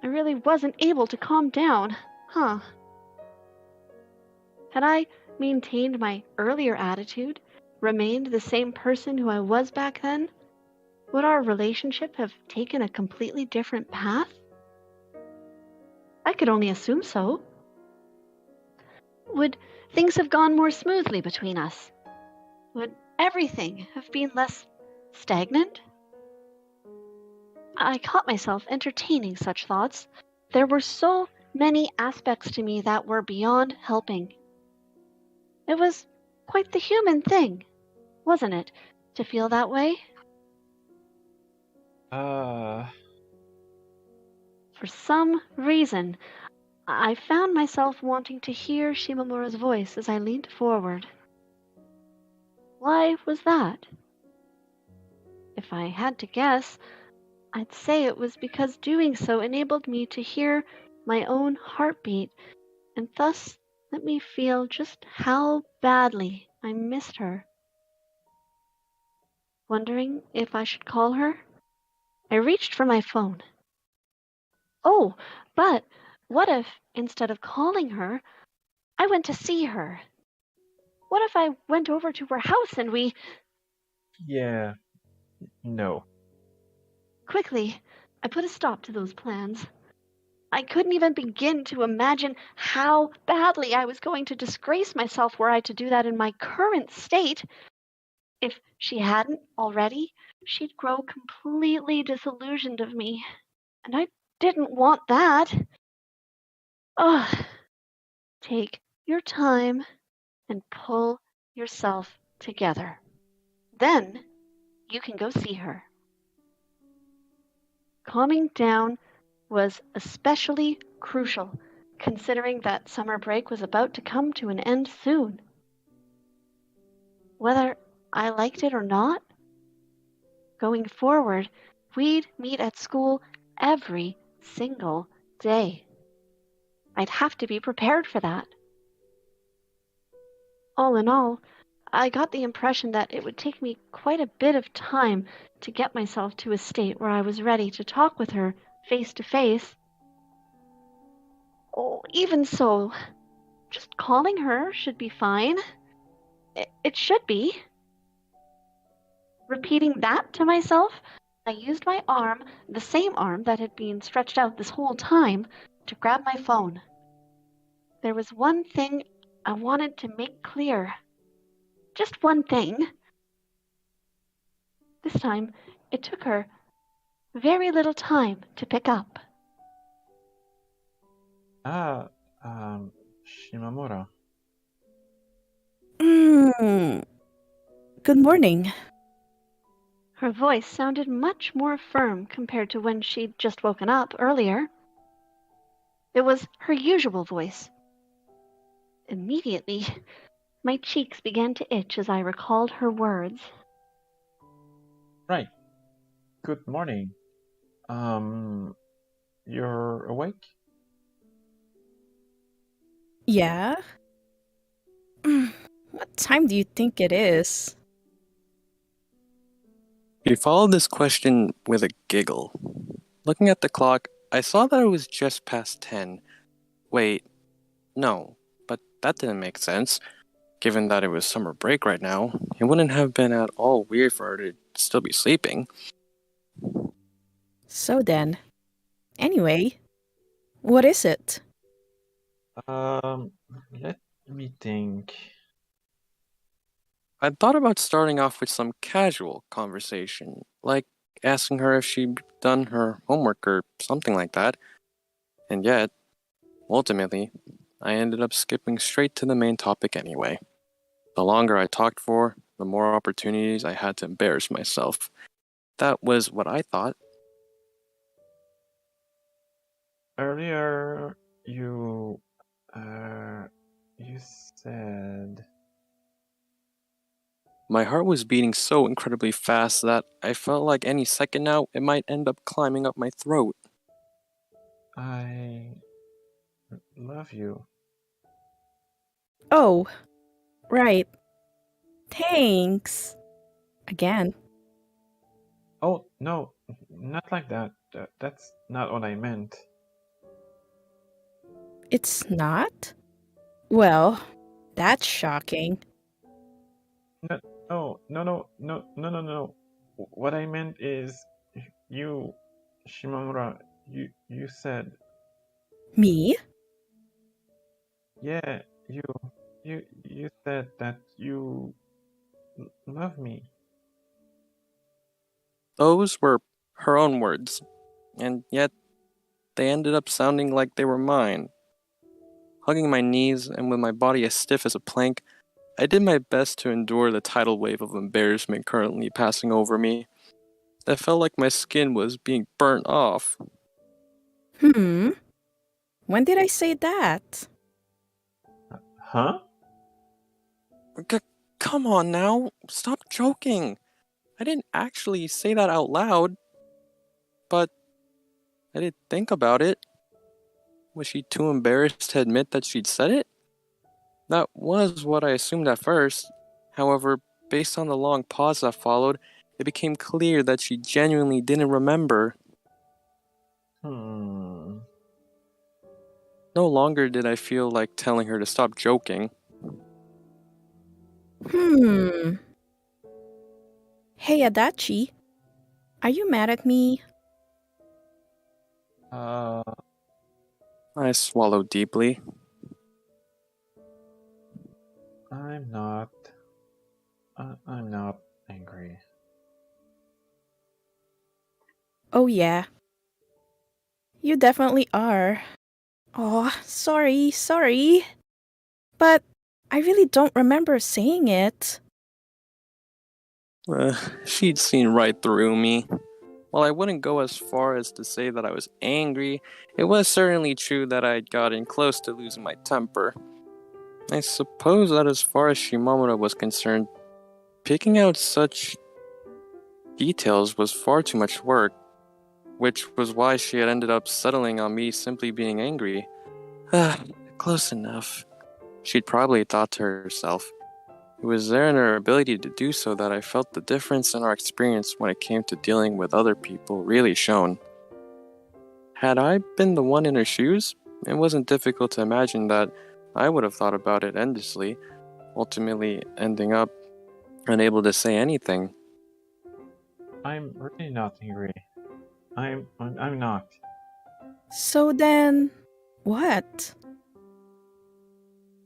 I really wasn't able to calm down, huh? Had I maintained my earlier attitude, remained the same person who I was back then, would our relationship have taken a completely different path? I could only assume so. Would things have gone more smoothly between us? Would everything have been less stagnant? I caught myself entertaining such thoughts. There were so many aspects to me that were beyond helping. It was quite the human thing, wasn't it, to feel that way? For some reason, I found myself wanting to hear Shimamura's voice as I leaned forward. Why was that? If I had to guess, I'd say it was because doing so enabled me to hear my own heartbeat and thus let me feel just how badly I missed her. Wondering if I should call her, I reached for my phone. Oh, but what if, instead of calling her, I went to see her? What if I went over to her house and we... Yeah, no. Quickly, I put a stop to those plans. I couldn't even begin to imagine how badly I was going to disgrace myself were I to do that in my current state. If she hadn't already, she'd grow completely disillusioned of me. And I didn't want that. Ugh. Take your time and pull yourself together. Then you can go see her. Calming down was especially crucial, considering that summer break was about to come to an end soon. Whether I liked it or not, going forward, we'd meet at school every single day. I'd have to be prepared for that. All in all, I got the impression that it would take me quite a bit of time to get myself to a state where I was ready to talk with her face to face. Oh, even so, just calling her should be fine. It should be. Repeating that to myself, I used my arm, the same arm that had been stretched out this whole time, to grab my phone. There was one thing I wanted to make clear. Just one thing. This time, it took her very little time to pick up. Shimamura. Good morning. Her voice sounded much more firm compared to when she'd just woken up earlier. It was her usual voice. Immediately, my cheeks began to itch as I recalled her words. Right. Good morning. You're awake? Yeah? What time do you think it is? He followed this question with a giggle. Looking at the clock, I saw that it was just past 10. Wait, no, but that didn't make sense. Given that it was summer break right now, it wouldn't have been at all weird for her to still be sleeping. So then, anyway, what is it? Let me think. I thought about starting off with some casual conversation, like asking her if she'd done her homework or something like that. And yet, ultimately, I ended up skipping straight to the main topic anyway. The longer I talked for, the more opportunities I had to embarrass myself. That was what I thought. Earlier, you said... My heart was beating so incredibly fast that I felt like any second now it might end up climbing up my throat. I love you. Oh, right. Thanks. Again. Oh, no, not like that. That's not what I meant. It's not? Well, that's shocking. No. What I meant is, you, Shimamura, you said, Me? yeah, you said that you love me. Those were her own words, and yet they ended up sounding like they were mine. Hugging my knees and with my body as stiff as a plank, I did my best to endure the tidal wave of embarrassment currently passing over me. I felt like my skin was being burnt off. When did I say that? Huh? Come on now, stop joking. I didn't actually say that out loud, but I did think about it. Was she too embarrassed to admit that she'd said it? That was what I assumed at first. However, based on the long pause that followed, it became clear that she genuinely didn't remember. Hmm. No longer did I feel like telling her to stop joking. Hey, Adachi. Are you mad at me? I swallowed deeply. I'm not. I'm not angry. Oh, yeah. You definitely are. Oh, sorry. But I really don't remember saying it. She'd seen right through me. While I wouldn't go as far as to say that I was angry, it was certainly true that I'd gotten close to losing my temper. I suppose that as far as Shimamura was concerned, picking out such details was far too much work, which was why she had ended up settling on me simply being angry. Close enough. She'd probably thought to herself. It was there in her ability to do so that I felt the difference in our experience when it came to dealing with other people really shone. Had I been the one in her shoes, it wasn't difficult to imagine that I would have thought about it endlessly, ultimately ending up unable to say anything. I'm really not angry. I'm not. So then, what?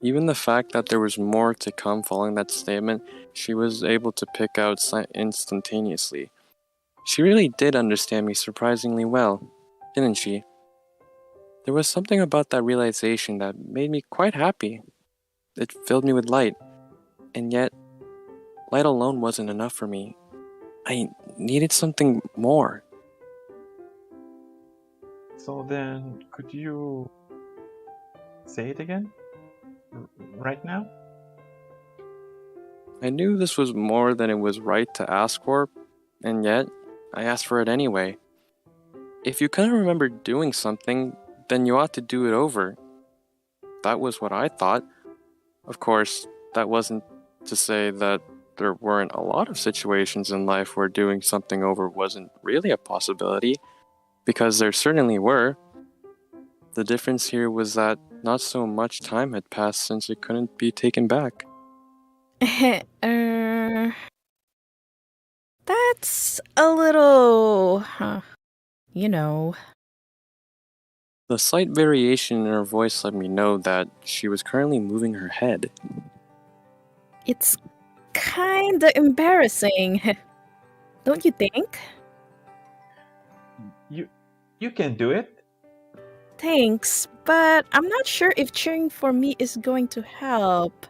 Even the fact that there was more to come following that statement, she was able to pick out instantaneously. She really did understand me surprisingly well, didn't she? There was something about that realization that made me quite happy. It filled me with light, and yet, light alone wasn't enough for me. I needed something more. So then, could you say it again? Right now? I knew this was more than it was right to ask for, and yet, I asked for it anyway. If you couldn't remember doing something, then you ought to do it over. That was what I thought. Of course, that wasn't to say that there weren't a lot of situations in life where doing something over wasn't really a possibility, because there certainly were. The difference here was that not so much time had passed since it couldn't be taken back. That's a little... you know. The slight variation in her voice let me know that she was currently moving her head. It's kinda embarrassing. Don't you think? You can do it. Thanks, but I'm not sure if cheering for me is going to help.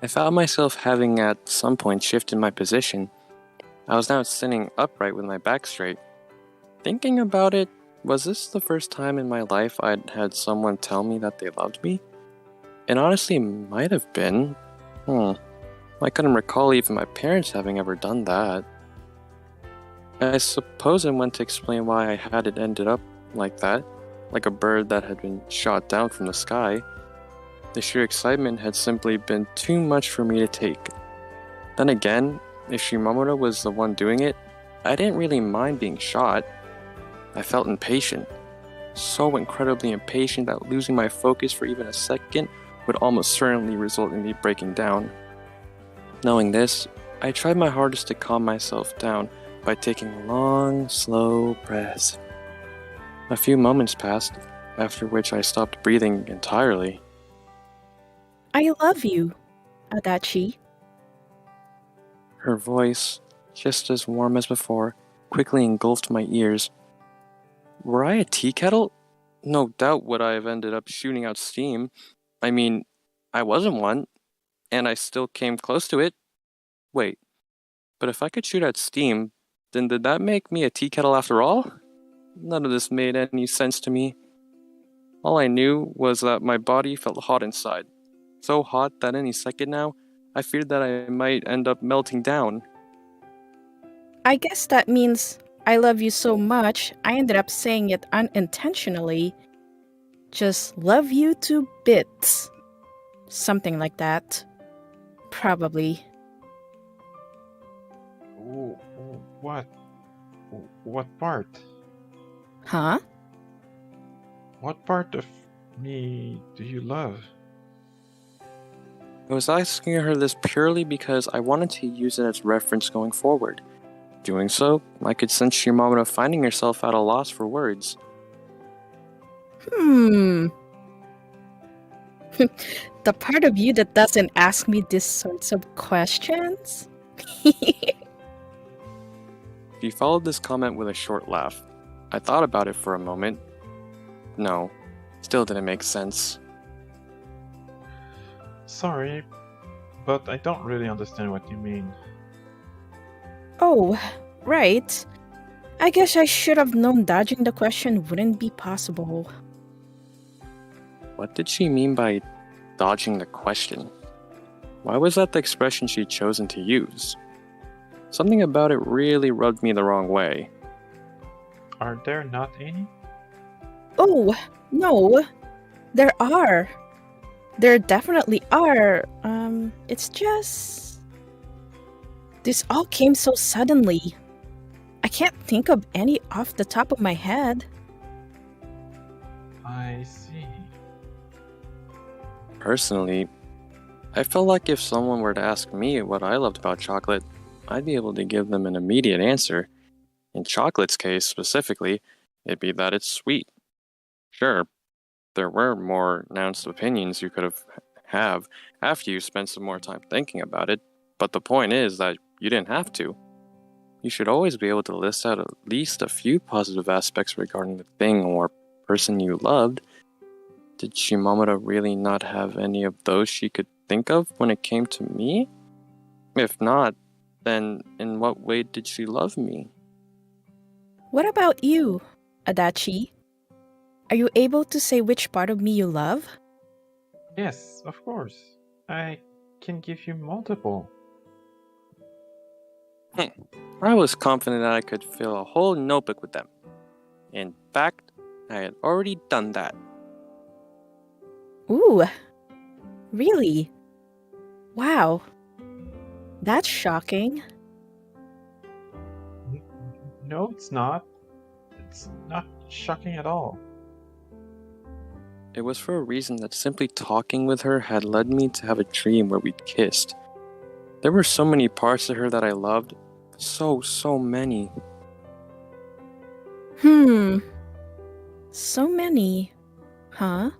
I found myself having at some point shifted my position. I was now sitting upright with my back straight. Thinking about it, was this the first time in my life I'd had someone tell me that they loved me? It honestly might have been. I couldn't recall even my parents having ever done that. I suppose I went to explain why I had it ended up like that, like a bird that had been shot down from the sky. The sheer excitement had simply been too much for me to take. Then again, if Shimamura was the one doing it, I didn't really mind being shot. I felt impatient. So incredibly impatient that losing my focus for even a second would almost certainly result in me breaking down. Knowing this, I tried my hardest to calm myself down by taking long, slow breaths. A few moments passed, after which I stopped breathing entirely. I love you, Adachi. Her voice, just as warm as before, quickly engulfed my ears. Were I a tea kettle? No doubt would I have ended up shooting out steam. I mean, I wasn't one, and I still came close to it. Wait, but if I could shoot out steam, then did that make me a tea kettle after all? None of this made any sense to me. All I knew was that my body felt hot inside. So hot that any second now, I feared that I might end up melting down. I guess that means I love you so much, I ended up saying it unintentionally. Just love you to bits. Something like that. Probably. What? What part? Huh? What part of me do you love? I was asking her this purely because I wanted to use it as reference going forward. Doing so, I could sense Shimamura finding herself at a loss for words. The part of you that doesn't ask me these sorts of questions? She followed this comment with a short laugh. I thought about it for a moment. No, still didn't make sense. Sorry, but I don't really understand what you mean. Oh, right. I guess I should have known dodging the question wouldn't be possible. What did she mean by dodging the question? Why was that the expression she'd chosen to use? Something about it really rubbed me the wrong way. Are there not any? Oh, no. There are. There definitely are. It's just... This all came so suddenly. I can't think of any off the top of my head. I see. Personally, I felt like if someone were to ask me what I loved about chocolate, I'd be able to give them an immediate answer. In chocolate's case specifically, it'd be that it's sweet. Sure, there were more announced opinions you could have after you spent some more time thinking about it, but the point is that you didn't have to. You should always be able to list out at least a few positive aspects regarding the thing or person you loved. Did Shimamura really not have any of those she could think of when it came to me? If not, then in what way did she love me? What about you, Adachi? Are you able to say which part of me you love? Yes, of course. I can give you multiple. I was confident that I could fill a whole notebook with them. In fact, I had already done that. Ooh, really? Wow. That's shocking. No, it's not. It's not shocking at all. It was for a reason that simply talking with her had led me to have a dream where we'd kissed. There were so many parts of her that I loved. So many. So many. Huh?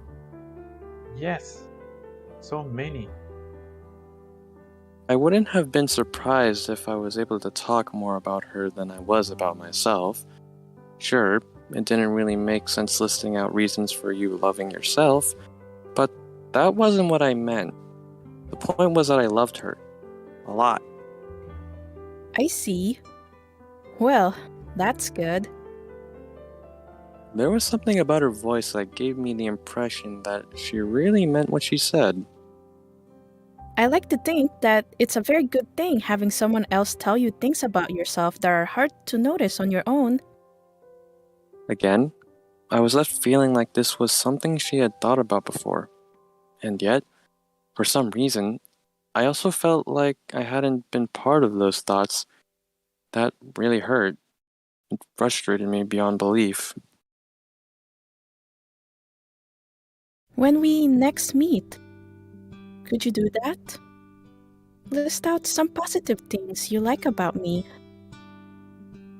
Yes, so many. I wouldn't have been surprised if I was able to talk more about her than I was about myself. Sure, it didn't really make sense listing out reasons for you loving yourself, but that wasn't what I meant. The point was that I loved her. A lot. I see. Well, that's good. There was something about her voice that gave me the impression that she really meant what she said. I like to think that it's a very good thing having someone else tell you things about yourself that are hard to notice on your own. Again, I was left feeling like this was something she had thought about before. And yet, for some reason, I also felt like I hadn't been part of those thoughts. That really hurt. It frustrated me beyond belief. When we next meet, could you do that? List out some positive things you like about me.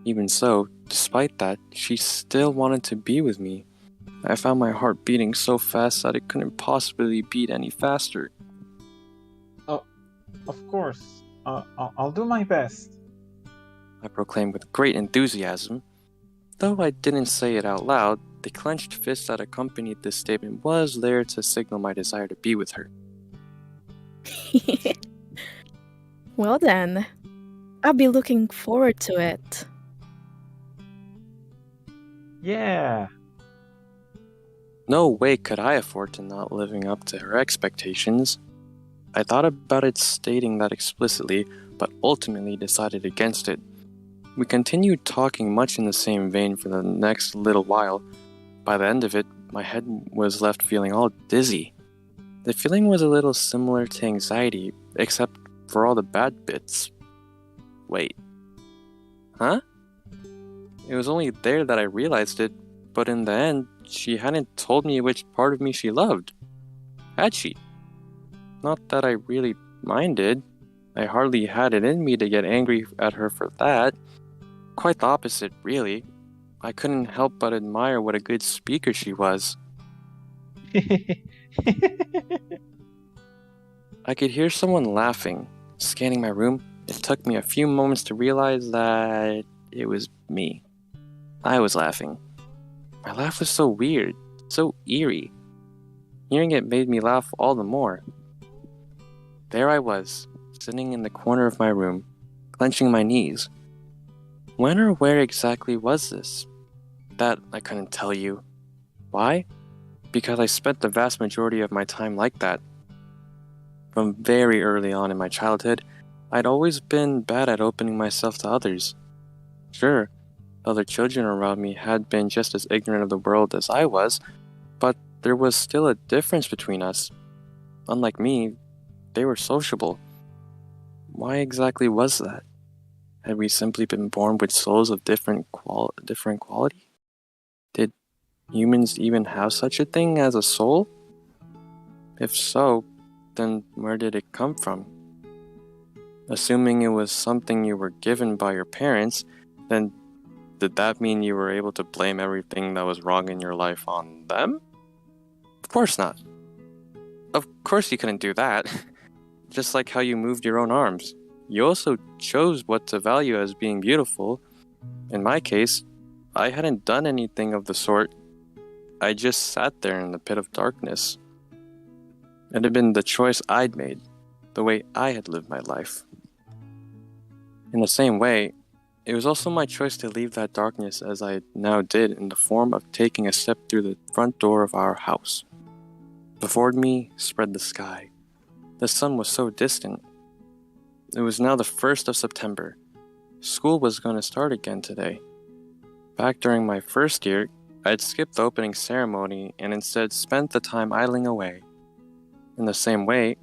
Even so, despite that, she still wanted to be with me. I found my heart beating so fast that it couldn't possibly beat any faster. Of course. I'll do my best. I proclaimed with great enthusiasm. Though I didn't say it out loud, the clenched fist that accompanied this statement was there to signal my desire to be with her. Well then, I'll be looking forward to it. Yeah. No way could I afford to not living up to her expectations. I thought about it stating that explicitly, but ultimately decided against it. We continued talking much in the same vein for the next little while. By the end of it, my head was left feeling all dizzy. The feeling was a little similar to anxiety, except for all the bad bits. Wait. Huh? It was only there that I realized it, but in the end, she hadn't told me which part of me she loved. Had she? Not that I really minded. I hardly had it in me to get angry at her for that. Quite the opposite, really. I couldn't help but admire what a good speaker she was. I could hear someone laughing. Scanning my room, it took me a few moments to realize that it was me. I was laughing. My laugh was so weird, so eerie. Hearing it made me laugh all the more. There I was, sitting in the corner of my room, clenching my knees. When or where exactly was this? That I couldn't tell you. Why? Because I spent the vast majority of my time like that. From very early on in my childhood, I'd always been bad at opening myself to others. Sure, other children around me had been just as ignorant of the world as I was, but there was still a difference between us. Unlike me, they were sociable. Why exactly was that? Had we simply been born with souls of different quality? Did humans even have such a thing as a soul? If so, then where did it come from? Assuming it was something you were given by your parents, then did that mean you were able to blame everything that was wrong in your life on them? Of course not. Of course you couldn't do that. Just like how you moved your own arms. You also chose what to value as being beautiful. In my case, I hadn't done anything of the sort. I just sat there in the pit of darkness. It had been the choice I'd made, the way I had lived my life. In the same way, it was also my choice to leave that darkness as I now did in the form of taking a step through the front door of our house. Before me spread the sky. The sun was so distant. It was now the 1st of September. School was going to start again today. Back during my first year, I'd skipped the opening ceremony and instead spent the time idling away. In the same way,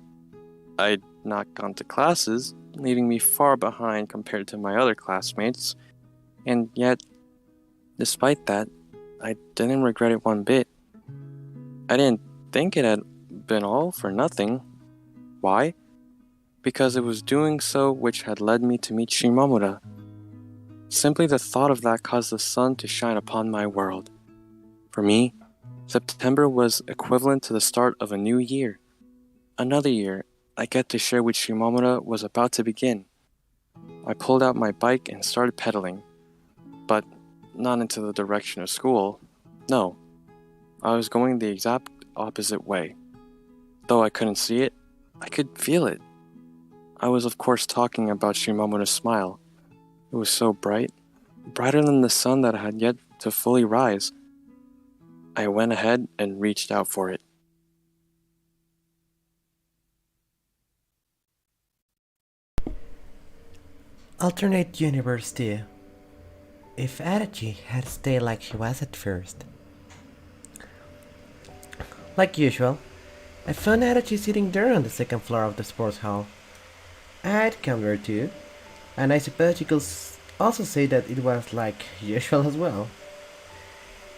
I'd not gone to classes, leaving me far behind compared to my other classmates, and yet, despite that, I didn't regret it one bit. I didn't think it had been all for nothing. Why? Because it was doing so which had led me to meet Shimamura. Simply the thought of that caused the sun to shine upon my world. For me, September was equivalent to the start of a new year. Another year I get to share with Shimamura was about to begin. I pulled out my bike and started pedaling. But not into the direction of school. No, I was going the exact opposite way. Though I couldn't see it, I could feel it. I was of course talking about Shimamura's smile. It was so bright, brighter than the sun that had yet to fully rise. I went ahead and reached out for it. Alternate universe 2. If Adachi had stayed like she was at first. Like usual, I found Adachi sitting there on the second floor of the sports hall. I'd come there too, and I suppose you could also say that it was like usual as well.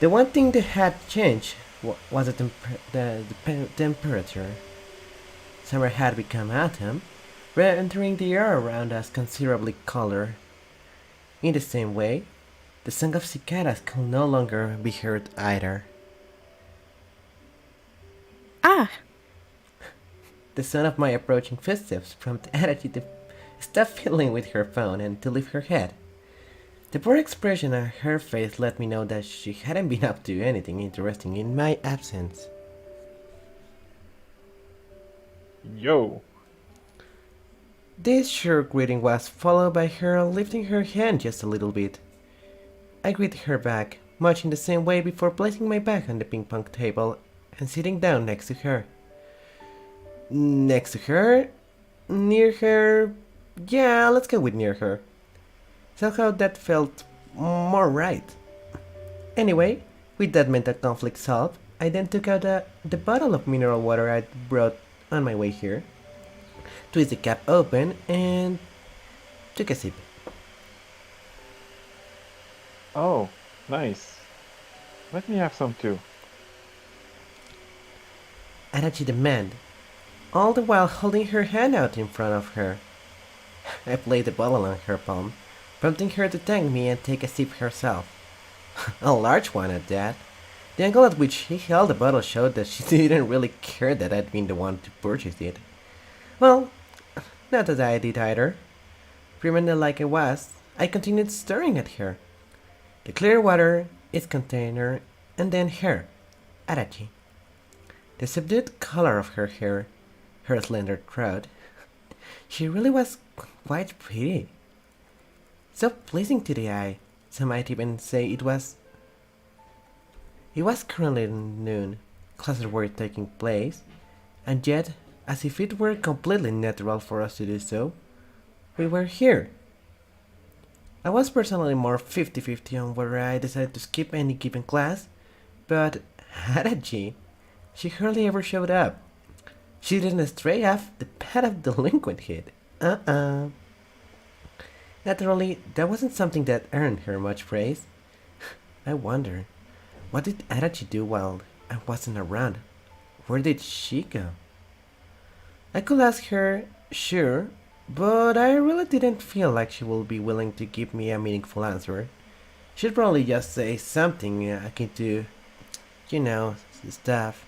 The one thing that had changed was the temperature. Summer had become autumn, rendering the air around us considerably colder. In the same way, the song of cicadas could no longer be heard either. Ah! The sound of my approaching footsteps prompted Adachi to stop fiddling with her phone and to lift her head. The poor expression on her face let me know that she hadn't been up to anything interesting in my absence. Yo! This short greeting was followed by her lifting her hand just a little bit. I greeted her back, much in the same way before placing my bag on the ping pong table and sitting down next to her. Next to her? Near her? Yeah, let's go with near her. Somehow that felt more right. Anyway, with that mental conflict solved, I then took out the bottle of mineral water I'd brought on my way here, twist the cap open, and took a sip. Oh, nice. Let me have some too. Adachi demanded, all the while holding her hand out in front of her. I played the bottle on her palm, prompting her to thank me and take a sip herself. A large one at that. The angle at which she held the bottle showed that she didn't really care that I'd been the one to purchase it. Well, not that I did either. Reminded like I was, I continued staring at her. The clear water, its container, and then her, Adachi. The subdued color of her hair, her slender throat. She really was quite pretty. So pleasing to the eye, some might even say it was currently noon, classes were taking place, and yet, as if it were completely natural for us to do so, we were here. I was personally more 50-50 on whether I decided to skip any given class, but Adachi, she hardly ever showed up. She didn't stray off the path of delinquenthood. Naturally, that wasn't something that earned her much praise. I wonder, what did Adachi do while I wasn't around? Where did she go? I could ask her, sure, but I really didn't feel like she would be willing to give me a meaningful answer. She'd probably just say something akin to, stuff.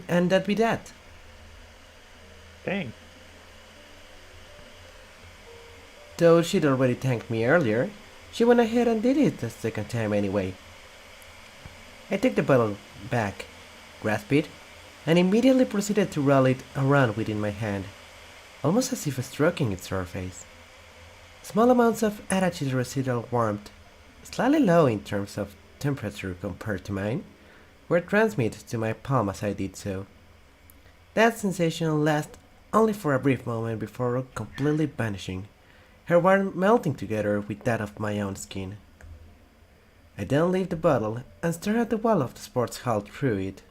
And that'd be that. Dang. Though she'd already thanked me earlier, she went ahead and did it the second time anyway. I took the bottle back, grasped it, and immediately proceeded to roll it around within my hand, almost as if stroking its surface. Small amounts of Adachi's residual warmth, slightly low in terms of temperature compared to mine, were transmitted to my palm as I did so. That sensation lasted only for a brief moment before completely vanishing, her warmth melting together with that of my own skin. I then left the bottle and stared at the wall of the sports hall through it.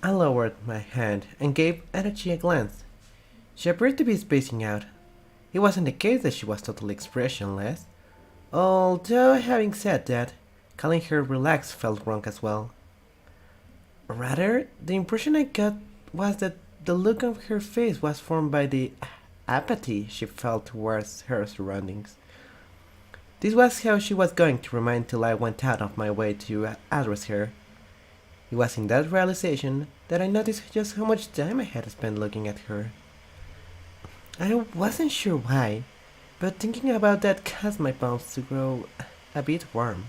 I lowered my hand and gave Adachi a glance. She appeared to be spacing out. It wasn't the case that she was totally expressionless, although having said that, calling her relaxed felt wrong as well. Rather, the impression I got was that the look on her face was formed by the apathy she felt towards her surroundings. This was how she was going to remain till I went out of my way to address her. It was in that realization that I noticed just how much time I had spent looking at her. I wasn't sure why, but thinking about that caused my palms to grow a bit warm.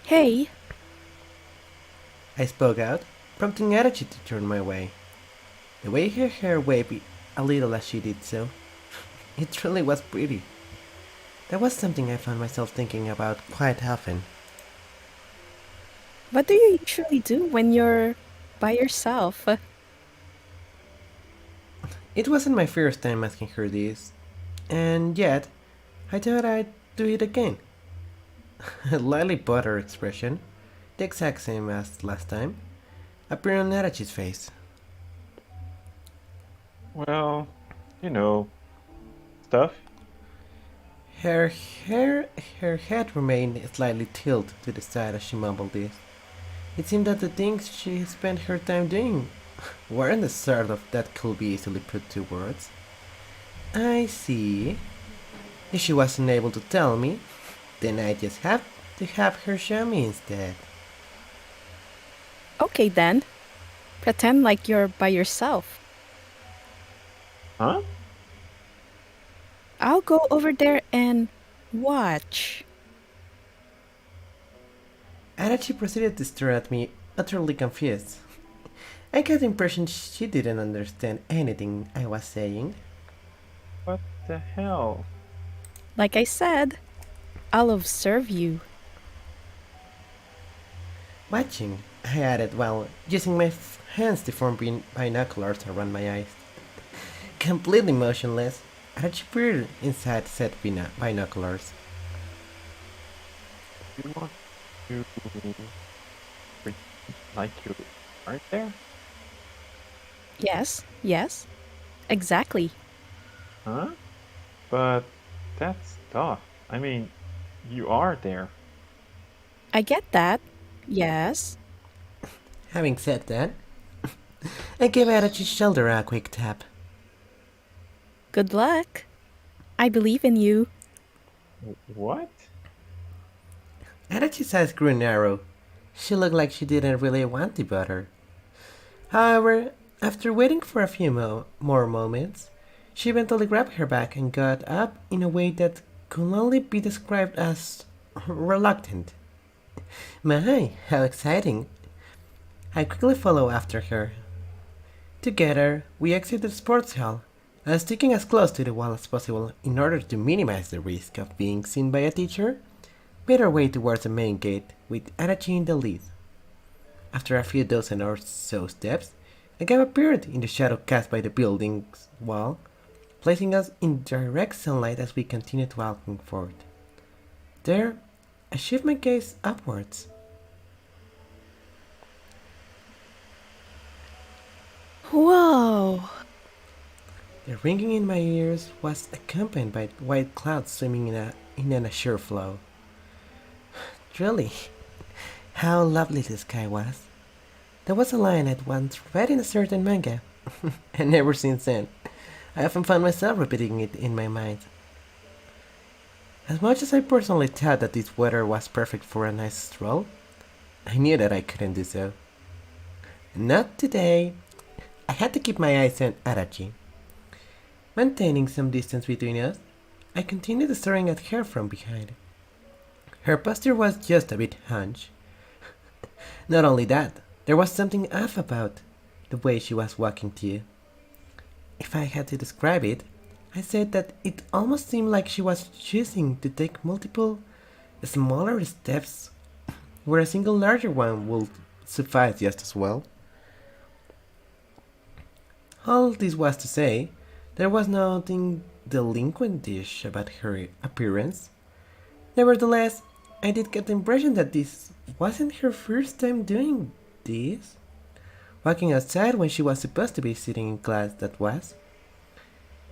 Hey, I spoke out, prompting Adachi to turn my way. The way her hair waved a little as she did so, it really was pretty. That was something I found myself thinking about quite often. what do you usually do when you're by yourself? It wasn't my first time asking her this, and yet, I thought I'd do it again. A lightly butter expression, the exact same as last time, appeared on Narachi's face. Well, you know, stuff. Her head remained slightly tilted to the side as she mumbled this. It seemed that the things she spent her time doing weren't the sort of that could be easily put to words. I see. If she wasn't able to tell me, then I just have to have her show me instead. Okay then, pretend like you're by yourself. Huh? I'll go over there and watch. Adachi proceeded to stare at me, utterly confused. I got the impression she didn't understand anything I was saying. What the hell? Like I said, I'll observe you. Watching, I added while using my hands to form binoculars around my eyes. Completely motionless, Adachi peered inside said binoculars. You want to pretend like you aren't there? Yes, exactly. Huh? But that's tough. I mean, you are there. I get that. Yes. Having said that, I gave Adachi's shoulder a quick tap. Good luck. I believe in you. What? Adachi's eyes grew narrow. She looked like she didn't really want the butter. However, after waiting for a few more moments, she eventually grabbed her bag and got up in a way that could only be described as reluctant. My, how exciting! I quickly followed after her. Together, we exited the sports hall, sticking as close to the wall as possible in order to minimize the risk of being seen by a teacher, made our way towards the main gate with Adachi in the lead. After a few dozen or so steps, a gap appeared in the shadow cast by the building's wall, placing us in direct sunlight as we continued walking forward. There, I shifted my gaze upwards. Whoa. The ringing in my ears was accompanied by white clouds swimming in an azure flow. Truly, how lovely the sky was. There was a line I'd once read in a certain manga, and ever since then, I often found myself repeating it in my mind. As much as I personally thought that this weather was perfect for a nice stroll, I knew that I couldn't do so. Not today. I had to keep my eyes on Adachi. Maintaining some distance between us, I continued staring at her from behind. Her posture was just a bit hunched. Not only that, there was something off about the way she was walking too. If I had to describe it, I said that it almost seemed like she was choosing to take multiple smaller steps where a single larger one would suffice just as well. All this was to say, there was nothing delinquentish about her appearance. Nevertheless, I did get the impression that this wasn't her first time doing this. Walking outside when she was supposed to be sitting in class, that was.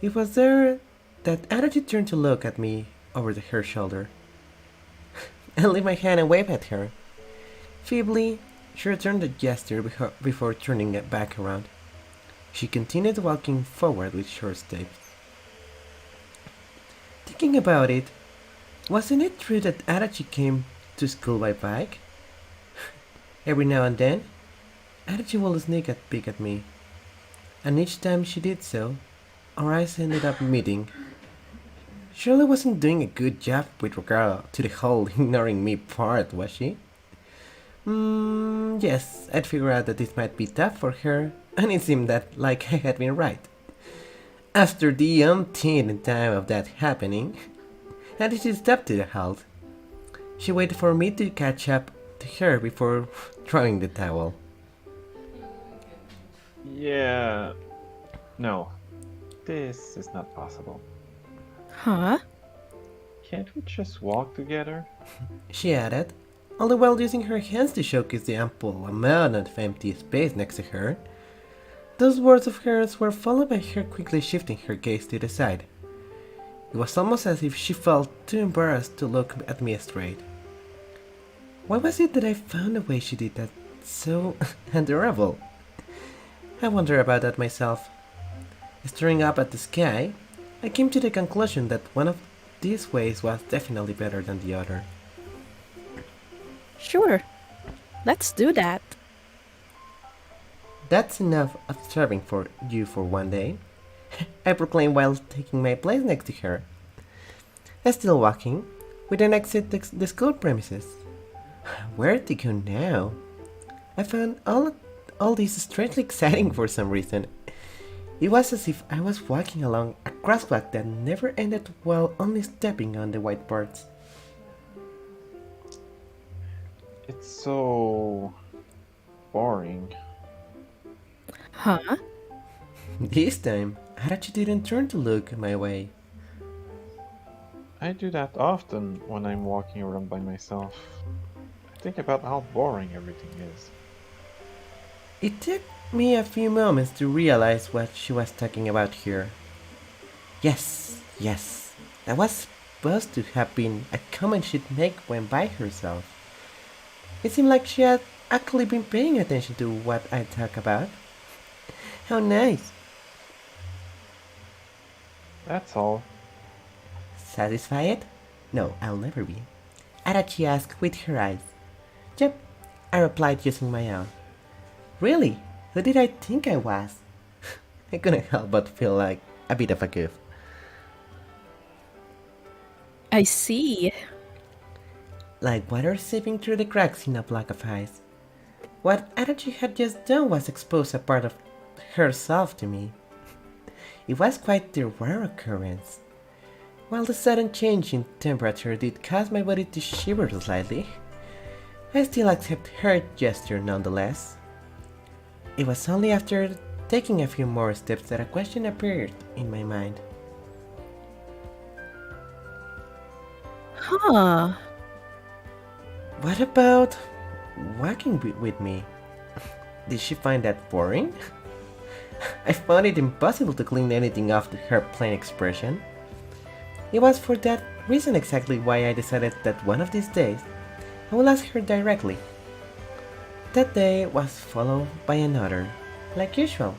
It was there that Adachi turned to look at me over her shoulder. I lifted my hand and waved at her. Feebly, she returned the gesture before turning it back around. She continued walking forward with short steps. Thinking about it, wasn't it true that Adachi came to school by bike? Every now and then, Adachi would sneak a peek at me, and each time she did so, our eyes ended up meeting. Shirley wasn't doing a good job with regard to the whole ignoring me part, was she? Yes, I'd figured out that this might be tough for her, and it seemed that like I had been right. After the umpteenth time of that happening, and she stepped to the halt. She waited for me to catch up to her before throwing the towel. Yeah. No. This is not possible. Huh? Can't we just walk together? She added, all the while using her hands to showcase the ample amount of empty space next to her. Those words of hers were followed by her quickly shifting her gaze to the side. It was almost as if she felt too embarrassed to look at me straight. Why was it that I found the way she did that so adorable? I wonder about that myself. Staring up at the sky, I came to the conclusion that one of these ways was definitely better than the other. Sure. Let's do that. That's enough of serving for you for one day, I proclaimed while taking my place next to her. Still walking, we then exit the school premises. Where to go now? I found all this strangely exciting for some reason. It was as if I was walking along a crosswalk that never ended while only stepping on the white parts. It's so boring. Huh? This time, Adachi didn't turn to look my way. I do that often when I'm walking around by myself. I think about how boring everything is. It took me a few moments to realize what she was talking about here. Yes, that was supposed to have been a comment she'd make when by herself. It seemed like she had actually been paying attention to what I talk about. How nice! That's all. Satisfied? No, I'll never be. Adachi asked with her eyes. Yep, I replied using my own. Really? Who did I think I was? I couldn't help but feel like a bit of a goof. I see. Like water seeping through the cracks in a block of ice. What Adachi had just done was expose a part of herself to me. It was quite the rare occurrence. While the sudden change in temperature did cause my body to shiver slightly, I still accept her gesture nonetheless. It was only after taking a few more steps that a question appeared in my mind. Huh. What about walking with me? Did she find that boring? I found it impossible to clean anything off her plain expression. It was for that reason exactly why I decided that one of these days I will ask her directly. That day was followed by another. Like usual,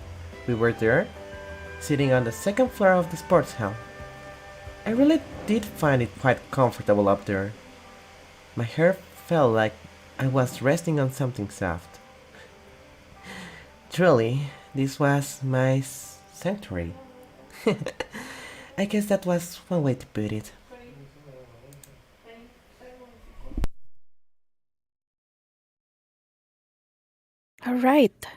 we were there, sitting on the second floor of the sports hall. I really did find it quite comfortable up there. My hair felt like I was resting on something soft. Truly, this was my sanctuary. I guess that was one way to put it. Alright,